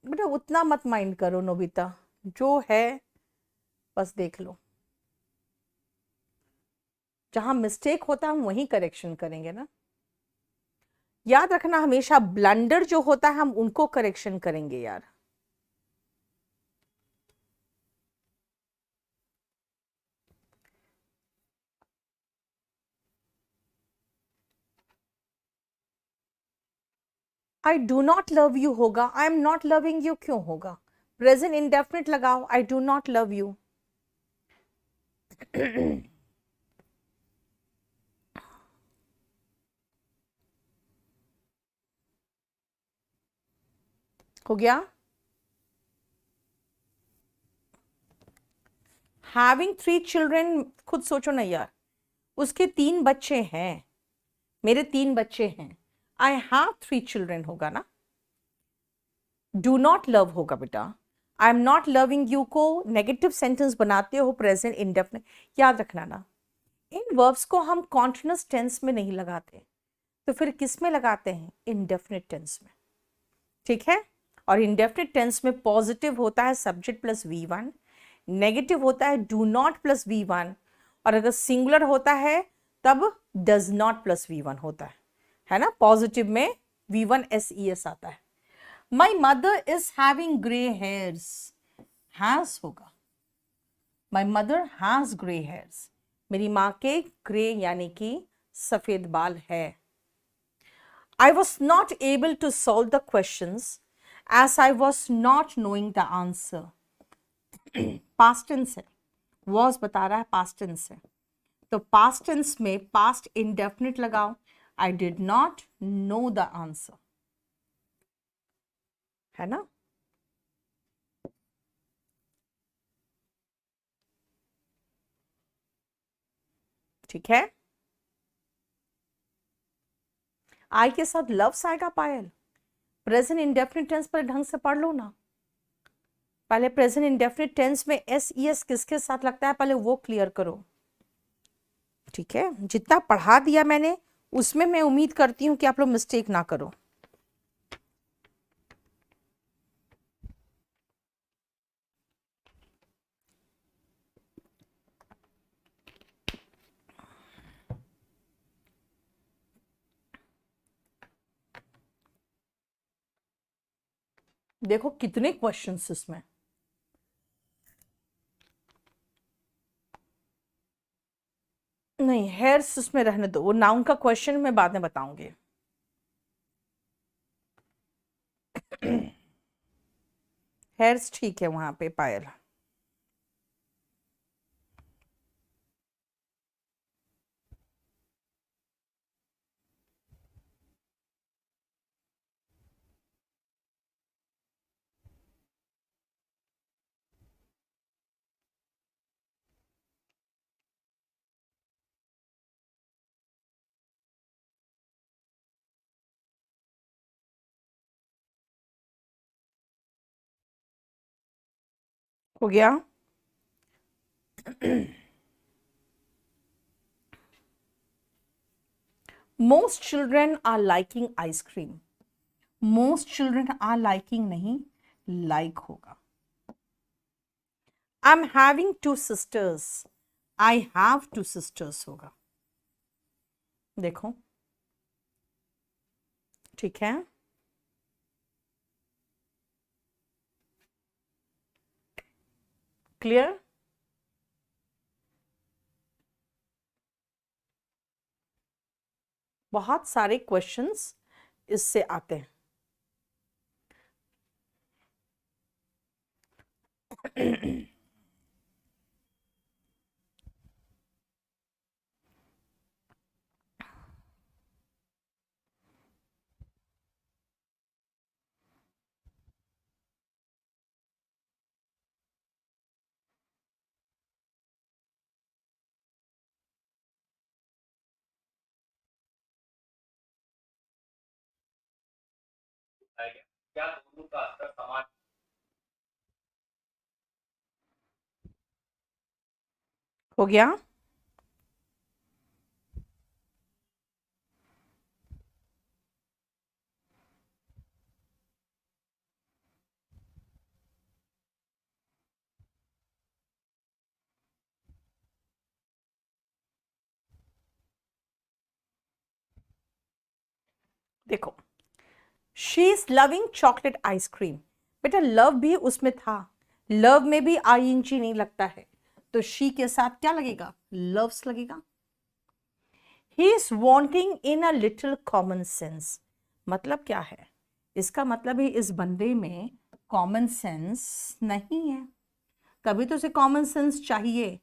A: बेटा उतना मत माइंड करो नोबिता, जो है बस देख लो। जहां मिस्टेक होता है हम वहीं करेक्शन करेंगे ना। याद रखना हमेशा ब्लंडर जो होता है हम उनको करेक्शन करेंगे यार। I do not love you होगा, I am not loving you क्यों होगा? प्रेजेंट इंडेफिनिट लगाओ, I do not love you. हो गया। हैविंग 3 चिल्ड्रेन, खुद सोचो ना यार, उसके 3 बच्चे हैं, मेरे 3 बच्चे हैं। आई हैव 3 चिल्ड्रेन होगा ना। डू नॉट लव होगा बेटा। आई एम नॉट लविंग यू को नेगेटिव सेंटेंस बनाते हो प्रेजेंट इंडेफिनिट। याद रखना ना, इन वर्ब्स को हम कॉन्टिन्यूअस टेंस में नहीं लगाते, तो फिर किस में लगाते हैं? इंडेफिनिट टेंस में। ठीक है। और इंडेफिनिट टेंस में पॉजिटिव होता है सब्जेक्ट प्लस V1, नेगेटिव होता है डू नॉट प्लस V1, और अगर सिंगुलर होता है तब डज नॉट प्लस V1 होता है ना। पॉजिटिव में V1 SES आता है। My mother is having grey hairs, has होगा। My mother has grey hairs, मेरी माँ के ग्रे यानी कि सफेद बाल है। I was not able to solve the questions as I was not knowing the answer. Past tense है, was बता रहा है past tense है, तो past tense में past indefinite लगाओ, I did not know the answer, है ना। ठीक है। आई के साथ लव्स आएगा पायल। प्रेजेंट इंडेफिनिट टेंस पर ढंग से पढ़ लो ना। पहले प्रेजेंट इंडेफिनिट टेंस में SES किसके साथ लगता है पहले वो क्लियर करो। ठीक है, जितना पढ़ा दिया मैंने उसमें मैं उम्मीद करती हूं कि आप लोग मिस्टेक ना करो। देखो कितने क्वेश्चंस इसमें। नहीं, हेयर्स उसमें रहने दो, वो नाउन का क्वेश्चन मैं बाद में बताऊंगी। हेयर्स ठीक है वहां पे पायल। हो गया। Most children are liking ice cream. Most children are liking नहीं, लाइक होगा। I am having two sisters, I have two sisters होगा। देखो, ठीक है। क्लियर? बहुत सारे क्वेश्चंस इससे आते हैं।
B: क्या दोनों का असर समान?
A: हो गया। देखो, she is loving chocolate ice cream. बेटा लव भी उसमें था, लव में भी आईएनजी नहीं लगता है, तो शी के साथ क्या लगेगा? लव्स लगेगा। He is wanting in a little common sense. मतलब क्या है? इसका मतलब है इस बंदे में कॉमन सेंस नहीं है, तभी तो उसे कॉमन सेंस चाहिए।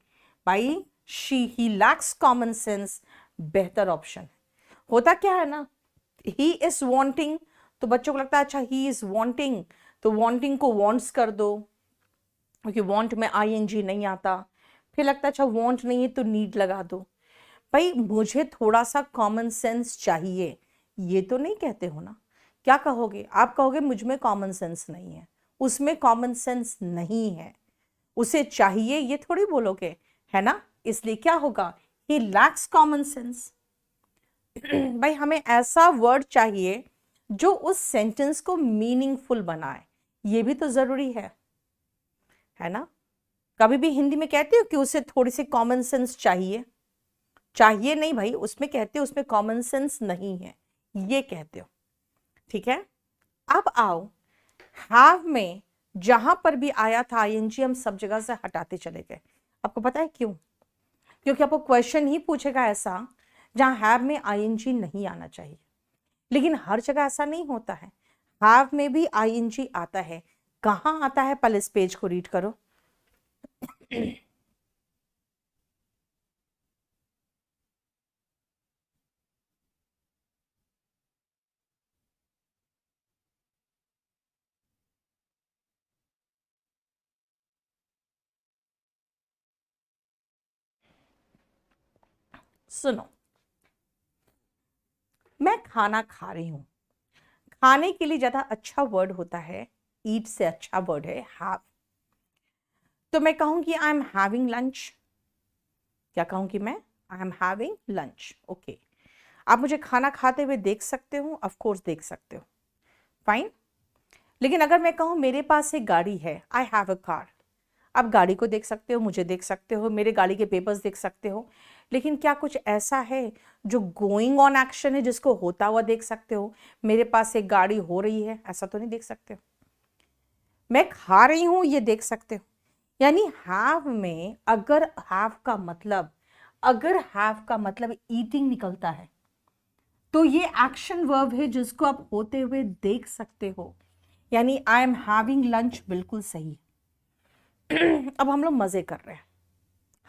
A: भाई she he lakhs common sense, बेहतर ऑप्शन। होता क्या है ना, ही इज वॉन्टिंग, तो बच्चों को लगता है अच्छा ही इज वॉन्टिंग, तो वॉन्टिंग को वॉन्ट्स कर दो, क्योंकि वॉन्ट में आईएनजी नहीं आता। फिर लगता है अच्छा वॉन्ट नहीं है तो नीड लगा दो। भाई मुझे थोड़ा सा कॉमन सेंस चाहिए, ये तो नहीं कहते हो ना। क्या कहोगे? आप कहोगे मुझ में कॉमन सेंस नहीं है, उसमें कॉमन सेंस नहीं है, उसे चाहिए, ये थोड़ी बोलोगे, है ना। इसलिए क्या होगा? ही लैक्स कॉमन सेंस। भाई हमें ऐसा वर्ड चाहिए जो उस सेंटेंस को मीनिंगफुल बनाए, ये भी तो जरूरी है ना। कभी भी हिंदी में कहते हो कि उसे थोड़ी सी कॉमन सेंस चाहिए? चाहिए नहीं भाई, उसमें कहते हो उसमें कॉमन सेंस नहीं है, ये कहते हो। ठीक है। अब आओ, हैव में जहां पर भी आया था आईएनजी हम सब जगह से हटाते चले गए। आपको पता है क्यों? क्योंकि आपको क्वेश्चन ही पूछेगा ऐसा जहां हैव में आईएनजी नहीं आना चाहिए। लेकिन हर जगह ऐसा नहीं होता है, हैव में भी आईएनजी आता है। कहां आता है? पहले इस पेज को रीड करो। सुनो, मैं खाना खा रही हूं। खाने के लिए ज्यादा अच्छा वर्ड होता है, ईट से अच्छा वर्ड है हैव। तो मैं कहूंगी आई एम हैविंग लंच। क्या कहूंगी मैं? आई एम हैविंग लंच। ओके, आप मुझे खाना खाते हुए देख सकते हो, ऑफ कोर्स देख सकते हो, फाइन। लेकिन अगर मैं कहूं मेरे पास एक गाड़ी है, आई हैव अ कार, आप गाड़ी को देख सकते हो, मुझे देख सकते हो, मेरे गाड़ी के पेपर्स देख सकते हो, लेकिन क्या कुछ ऐसा है जो गोइंग ऑन एक्शन है जिसको होता हुआ देख सकते हो? मेरे पास एक गाड़ी हो रही है, ऐसा तो नहीं देख सकते हो। मैं खा रही हूं, ये देख सकते हो। यानी हैव में अगर हैव का मतलब ईटिंग निकलता है, तो ये एक्शन वर्ब है जिसको आप होते हुए देख सकते हो। यानी आई एम हैविंग लंच बिल्कुल सही। अब हम लोग मजे कर रहे हैं,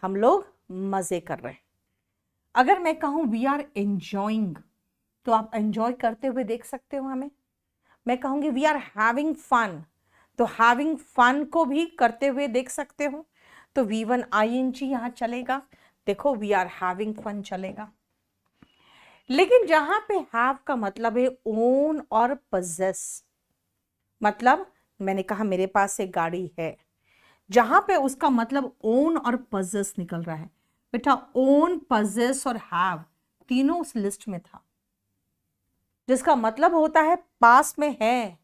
A: हम लोग मजे कर रहे हैं। अगर मैं कहूं वी आर एंजॉइंग, तो आप एंजॉय करते हुए देख सकते हो हमें। मैं कहूंगी वी आर हैविंग फन, तो हैविंग फन को भी करते हुए देख सकते हो। तो V1 ING यहां चलेगा। देखो वी आर हैविंग फन चलेगा। लेकिन जहां पे हैव का मतलब है ओन और पजेस, मतलब मैंने कहा मेरे पास एक गाड़ी है, जहां पे उसका मतलब ओन और पजेस निकल रहा है। बेटा ओन, पजेस और हैव तीनों उस लिस्ट में था, जिसका मतलब होता है पास में है,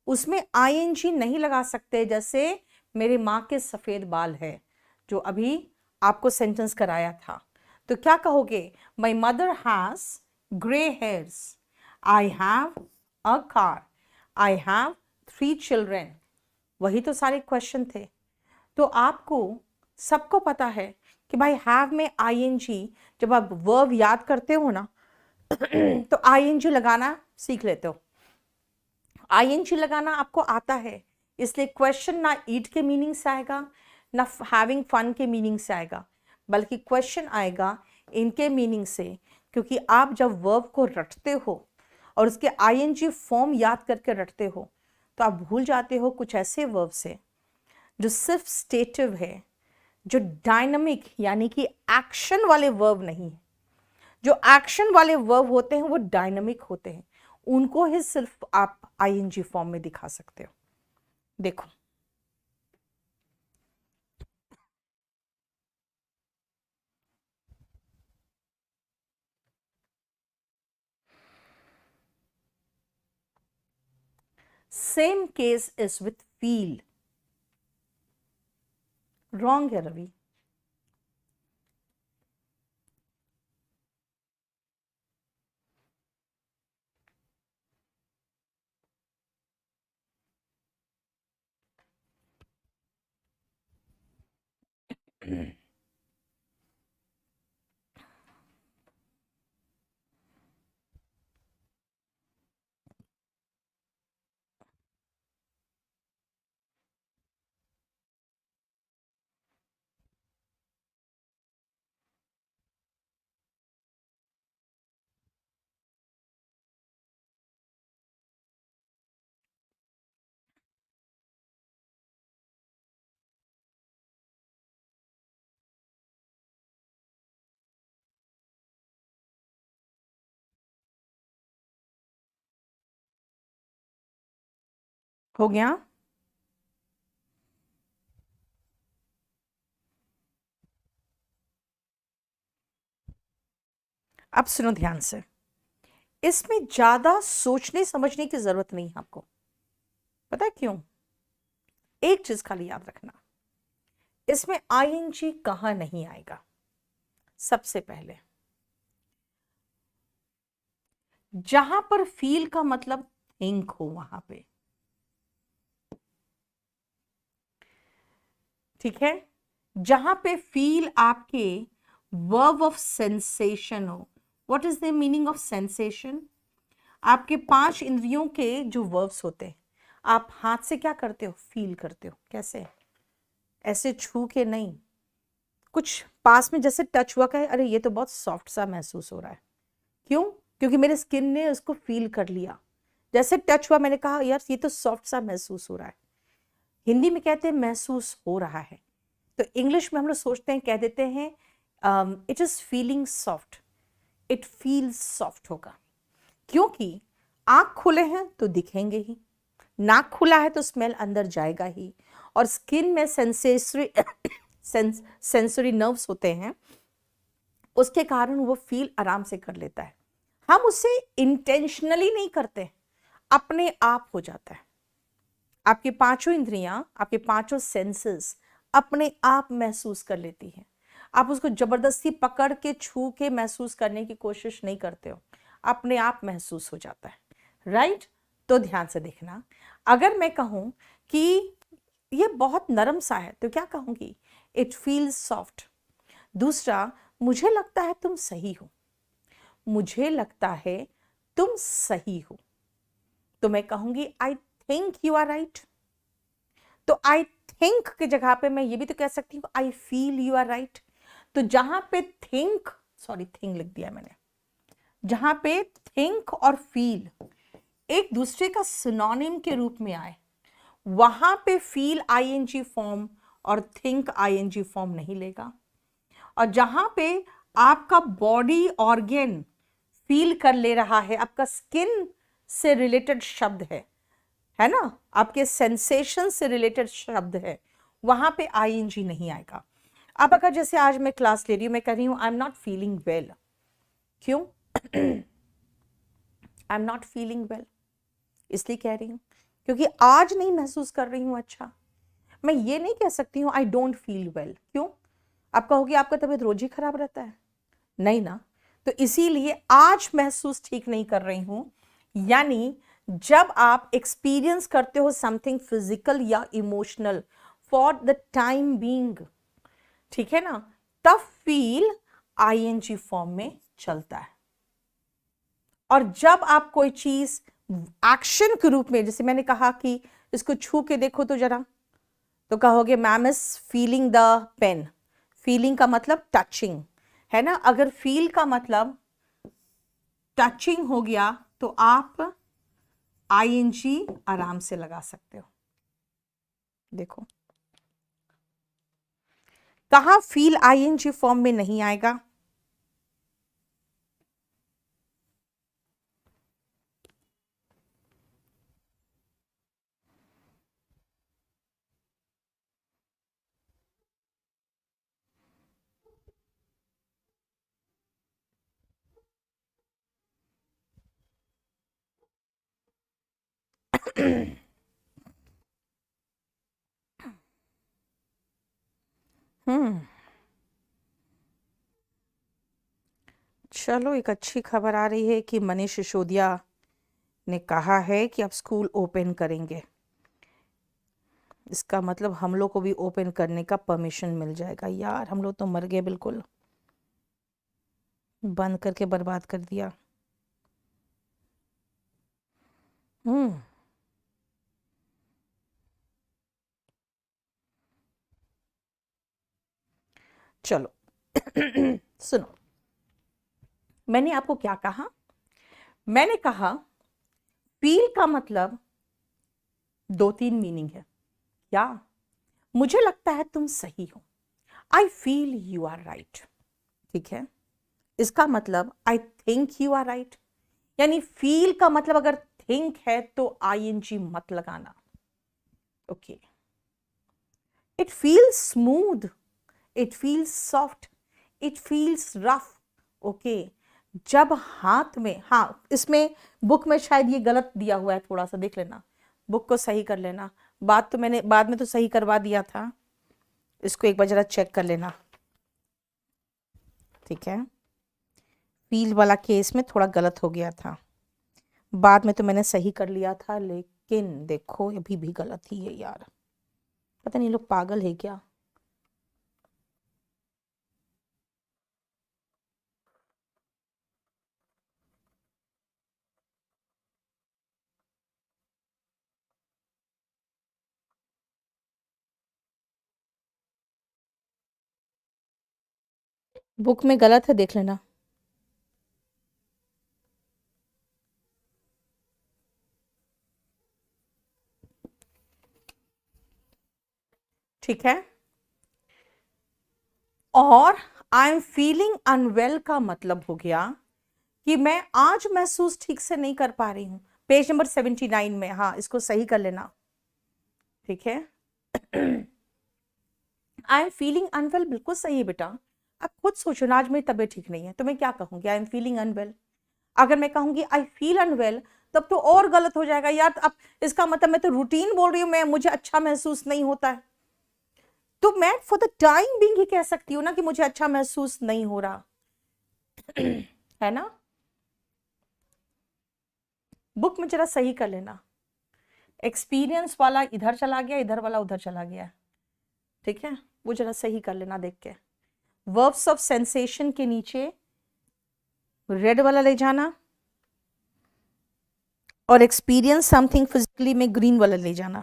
A: उसमें आईएनजी नहीं लगा सकते। जैसे मेरे माँ के सफेद बाल है, जो अभी आपको सेंटेंस कराया था, तो क्या कहोगे? माई mother has grey hairs, I have a car, I have 3 children. वही तो सारे क्वेश्चन थे। तो आपको सबको पता है कि भाई हैव में आईएनजी, जब आप वर्ब याद करते हो ना तो आईएनजी लगाना सीख लेते हो। आईएनजी लगाना आपको आता है, इसलिए क्वेश्चन ना ईट के मीनिंग से आएगा, ना हैविंग फन के मीनिंग से आएगा, बल्कि क्वेश्चन आएगा इनके मीनिंग से। क्योंकि आप जब वर्ब को रटते हो और उसके आईएनजी फॉर्म याद करके रटते हो, तो आप भूल जाते हो कुछ ऐसे वर्ब से जो सिर्फ स्टेटिव है, जो डायनामिक यानी कि एक्शन वाले वर्ब नहीं है। जो एक्शन वाले वर्ब होते हैं वो डायनामिक होते हैं, उनको ही सिर्फ आप आईएनजी फॉर्म में दिखा सकते हो। देखो same case is with feel. Wrong है रवि। हो गया? अब सुनो ध्यान से, इसमें ज्यादा सोचने समझने की जरूरत नहीं है आपको। पता है क्यों? एक चीज खाली याद रखना, इसमें आईएनजी कहां नहीं आएगा। सबसे पहले जहां पर फील का मतलब थिंक हो वहां पे, ठीक है? जहां पे फील आपके वर्ब ऑफ सेंसेशन हो। What is the meaning of sensation? आपके 5 इंद्रियों के जो वर्ब्स होते हैं, आप हाथ से क्या करते हो? फील करते हो। कैसे? ऐसे छू के नहीं, कुछ पास में जैसे टच हुआ, कहे अरे ये तो बहुत सॉफ्ट सा महसूस हो रहा है। क्यों? क्योंकि मेरे स्किन ने उसको फील कर लिया। जैसे टच हुआ, मैंने कहा यार ये तो सॉफ्ट सा महसूस हो रहा है। हिंदी में कहते हैं महसूस हो रहा है, तो इंग्लिश में हम लोग सोचते हैं, कह देते हैं it is feeling soft, it feels soft होगा। क्योंकि आंख खुले हैं तो दिखेंगे ही, नाक खुला है तो स्मेल अंदर जाएगा ही, और स्किन में सेंसरी नर्व्स होते हैं, उसके कारण वो फील आराम से कर लेता है। हम उसे इंटेंशनली नहीं करते, अपने आप हो जाता है। आपकी 5 इंद्रियां, आपके 5 सेंसेस अपने आप महसूस कर लेती हैं। आप उसको जबरदस्ती पकड़ के छू के महसूस करने की कोशिश नहीं करते हो, अपने आप महसूस हो जाता है। राइट? तो ध्यान से देखना, अगर मैं कहूं कि ये बहुत नरम सा है, तो क्या कहूंगी? It feels soft. दूसरा, मुझे लगता है तुम सही हो, मुझे लगता है तुम सही हो, तो मैं कहूंगी I think you are right. तो आई थिंक की जगह पे मैं ये भी तो कह सकती हूँ I feel you are right. तो जहां पे थिंक, सॉरी थिंक लिख दिया मैंने, जहां पे थिंक और फील एक दूसरे का सिनोनिम के रूप में आए, वहां पे फील आईएनजी फॉर्म और थिंक आईएनजी फॉर्म नहीं लेगा। और जहां पे आपका बॉडी ऑर्गन फील कर ले रहा है, आपका स्किन से रिलेटेड शब्द है ना, आपके सेंसेशन से रिलेटेड शब्द है, वहां पे आईएनजी नहीं आएगा। अब अगर जैसे आज मैं क्लास ले रही हूं, मैं कह रही हूं I am not feeling well, क्यों? I am not feeling well इसलिए कह रही हूं क्योंकि आज नहीं महसूस कर रही हूं अच्छा। मैं ये नहीं कह सकती हूं आई डोंट फील वेल, क्यों? आप कहोगे आपका तबीयत रोज ही खराब रहता है, नहीं ना। तो इसीलिए आज महसूस ठीक नहीं कर रही हूं, यानी जब आप एक्सपीरियंस करते हो समथिंग फिजिकल या emotional for the time being, ठीक है ना, तब फील आईएनजी फॉर्म में चलता है। और जब आप कोई चीज एक्शन के रूप में, जैसे मैंने कहा कि इसको छू के देखो तो जरा, तो कहोगे ma'am is feeling the pain. Feeling का मतलब टचिंग है ना। अगर फील का मतलब टचिंग हो गया तो आप आईएनजी आराम से लगा सकते हो। देखो कहां फील आईएनजी फॉर्म में नहीं आएगा? चलो एक अच्छी खबर आ रही है कि मनीष सिसोदिया ने कहा है कि अब स्कूल ओपन करेंगे। इसका मतलब हम लोग को भी ओपन करने का परमिशन मिल जाएगा। यार हम लोग तो मर गए, बिल्कुल बंद करके बर्बाद कर दिया। चलो सुनो, मैंने आपको क्या कहा? मैंने कहा फील का मतलब 2-3 मीनिंग है। क्या? मुझे लगता है तुम सही हो, I feel you are right, ठीक है। इसका मतलब I think you are right, यानी फील का मतलब अगर थिंक है तो आईएनजी मत लगाना। Okay, it feels smooth, it feels soft, it feels rough. Okay, जब हाथ में, हाँ इसमें बुक में शायद ये गलत दिया हुआ है, थोड़ा सा देख लेना, बुक को सही कर लेना। बात तो मैंने बाद में तो सही करवा दिया था, इसको एक बार जरा चेक कर लेना, ठीक है। फील वाला केस में थोड़ा गलत हो गया था, बाद में तो मैंने सही कर लिया था, लेकिन देखो अभी भी गलत ही है यार, पता नहीं लोग पागल है क्या। बुक में गलत है, देख लेना। ठीक है। और आई एम फीलिंग अनवेल का मतलब हो गया कि मैं आज महसूस ठीक से नहीं कर पा रही हूं। पेज नंबर 79 में, हाँ इसको सही कर लेना, ठीक है। आई एम फीलिंग अनवेल बिल्कुल सही है बेटा। अब खुद सोचो ना, आज मेरी तबीयत ठीक नहीं है तो मैं क्या कहूंगी? I am feeling unwell. अगर मैं कहूंगी आई फील अनवेल तब तो और गलत हो जाएगा यार। अब इसका मतलब मैं तो रूटीन बोल रही हूँ, मैं मुझे अच्छा महसूस नहीं होता है, तो मैं फॉर द टाइम बीइंग ही कह सकती हूँ ना कि मुझे अच्छा महसूस नहीं हो रहा है ना। बुक में जरा सही कर लेना, एक्सपीरियंस वाला इधर चला गया, इधर वाला उधर चला गया, ठीक है। वो जरा सही कर लेना देख के। वर्ब्स ऑफ सेंसेशन के नीचे रेड वाला ले जाना और एक्सपीरियंस समथिंग फिजिकली में ग्रीन वाला ले जाना।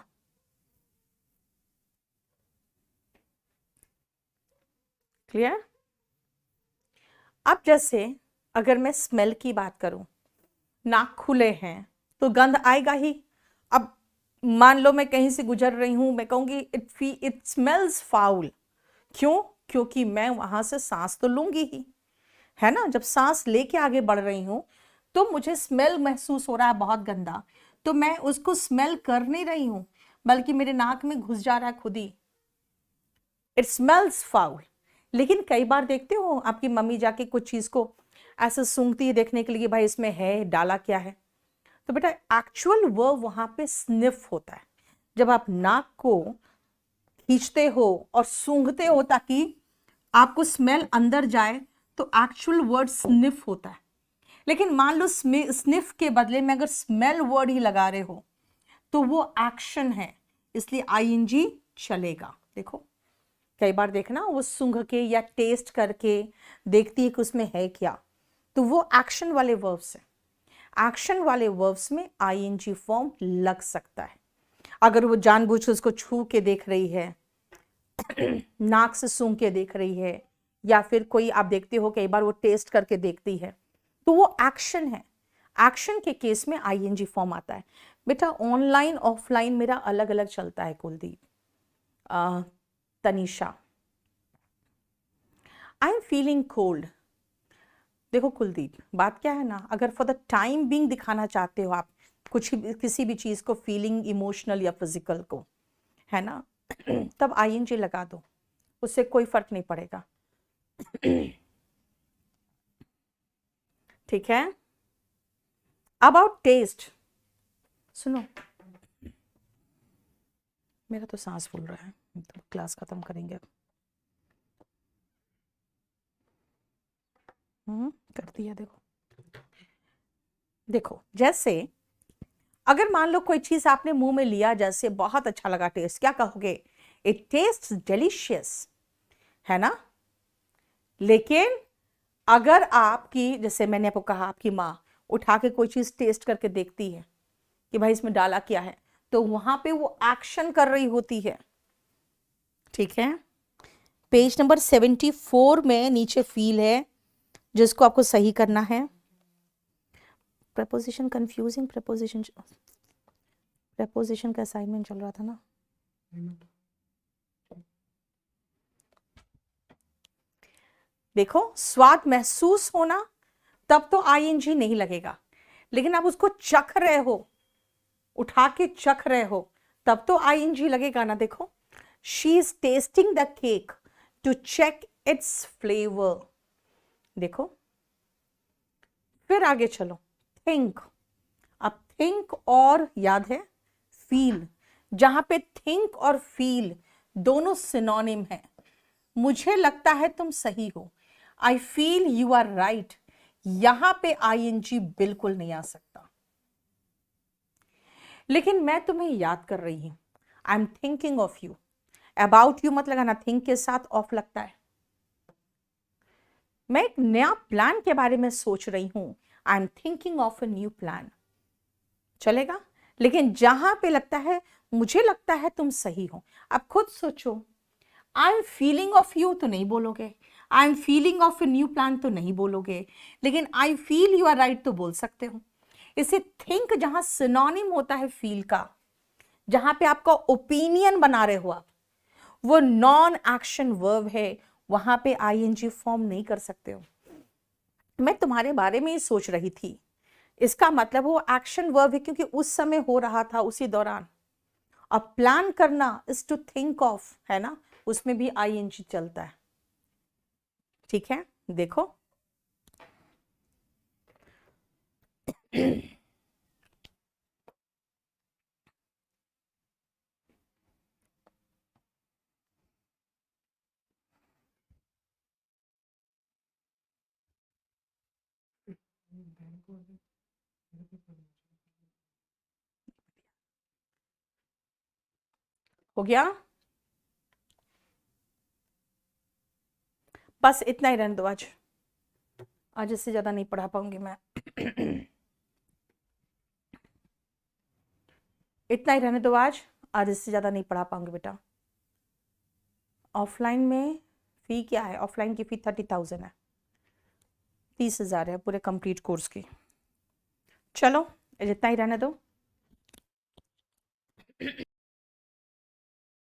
A: क्लियर? अब जैसे अगर मैं स्मेल की बात करूं, नाक खुले हैं तो गंध आएगा ही। अब मान लो मैं कहीं से गुजर रही हूं, मैं कहूंगी इट स्मेल्स फाउल, क्यों? क्योंकि मैं वहां से सांस तो लूंगी ही, है ना। जब सांस लेके आगे बढ़ रही हूं तो मुझे स्मेल महसूस हो रहा है बहुत गंदा, तो मैं उसको स्मेल कर नहीं रही हूं, बल्कि मेरे नाक में घुस जा रहा है खुद ही, इट स्मेल्स फाउल। लेकिन कई बार देखते हो आपकी मम्मी जाके कुछ चीज को ऐसे सूंघती है देखने के लिए भाई इसमें है डाला क्या है, तो बेटा एक्चुअल वर्ब वहां पे स्निफ होता है। जब आप नाक को खींचते हो और सूंघते हो ताकि आपको स्मेल अंदर जाए, तो एक्चुअल वर्ड स्निफ होता है। लेकिन मान लो स्निफ के बदले में अगर स्मेल वर्ड ही लगा रहे हो तो वो एक्शन है, इसलिए आईएनजी चलेगा। देखो कई बार देखना वो सूंघ के या टेस्ट करके देखती है कि उसमें है क्या, तो वो एक्शन वाले वर्ब्स है। एक्शन वाले वर्ब्स में आईएनजी फॉर्म लग सकता है। अगर वो जानबूझ के उसको छू के देख रही है, नाक से सूंघ के देख रही है, या फिर कोई आप देखते हो कई बार वो टेस्ट करके देखती है, तो वो एक्शन है। एक्शन के केस में आईएनजी फॉर्म आता है। बेटा ऑनलाइन ऑफलाइन मेरा अलग अलग चलता है कुलदीप। तनीषा, आई एम फीलिंग कोल्ड। देखो कुलदीप, बात क्या है ना, अगर फॉर द टाइम बीइंग दिखाना चाहते हो आप किसी भी चीज को, फीलिंग इमोशनल या फिजिकल को, है ना, तब आईएनजी लगा दो, उससे कोई फर्क नहीं पड़ेगा। ठीक है। अबाउट टेस्ट, सुनो मेरा तो सांस फूल रहा है, तो क्लास खत्म करेंगे अब। कर दिया। देखो देखो, जैसे अगर मान लो कोई चीज आपने मुंह में लिया, जैसे बहुत अच्छा लगा टेस्ट, क्या कहोगे? इट टेस्ट डिलीशियस, है ना। लेकिन अगर आपकी, जैसे मैंने आपको कहा, आपकी माँ उठा के कोई चीज टेस्ट करके देखती है कि भाई इसमें डाला क्या है, तो वहां पे वो एक्शन कर रही होती है। ठीक है। पेज नंबर 74 में नीचे फील है जिसको आपको सही करना है। प्रपोजिशन कंफ्यूजिंग, प्रपोजिशन का असाइनमेंट चल रहा था ना। देखो स्वाद महसूस होना, तब तो आईएनजी नहीं लगेगा। लेकिन आप उसको चख रहे हो, उठा के चख रहे हो, तब तो आईएनजी लगेगा ना। देखो, she is testing the cake to check its flavour. देखो फिर आगे चलो, थिंक। अब थिंक और याद है फील, जहां पे थिंक और फील दोनों सिनोनिम है। मुझे लगता है तुम सही हो, I feel you are right, यहां पे आईएनजी बिल्कुल नहीं आ सकता। लेकिन मैं तुम्हें याद कर रही हूं, I am thinking of you. About you मत लगाना, थिंक के साथ ऑफ लगता है। मैं एक नया प्लान के बारे में सोच रही हूं, I am thinking of a new plan, चलेगा। लेकिन जहां पे लगता है मुझे लगता है तुम सही हो, अब खुद सोचो, I am feeling of you तो नहीं बोलोगे, I am feeling of a new plan तो नहीं बोलोगे, लेकिन I feel you are right तो बोल सकते हो। इसे थिंक जहां सिनोनिम होता है फील का, जहां पे आपका ओपिनियन बना रहे हो आप, वो नॉन एक्शन वर्ब है, वहां पे आईएनजी फॉर्म नहीं कर सकते हो। मैं तुम्हारे बारे में ही सोच रही थी, इसका मतलब वो एक्शन वर्ब है क्योंकि उस समय हो रहा था, उसी दौरान। अब प्लान करना इज टू थिंक ऑफ, है ना, उसमें भी आईएनजी चलता है। ठीक है। देखो हो गया, बस इतना ही रहने दो आज। आज इससे ज्यादा नहीं पढ़ा पाऊंगी मैं। इतना ही रहने दो आज, आज इससे ज्यादा नहीं पढ़ा पाऊंगी बेटा। ऑफलाइन में फी क्या है? ऑफलाइन की फी 30,000 है, 30,000 है पूरे कंप्लीट कोर्स की। चलो इतना ही रहने दो।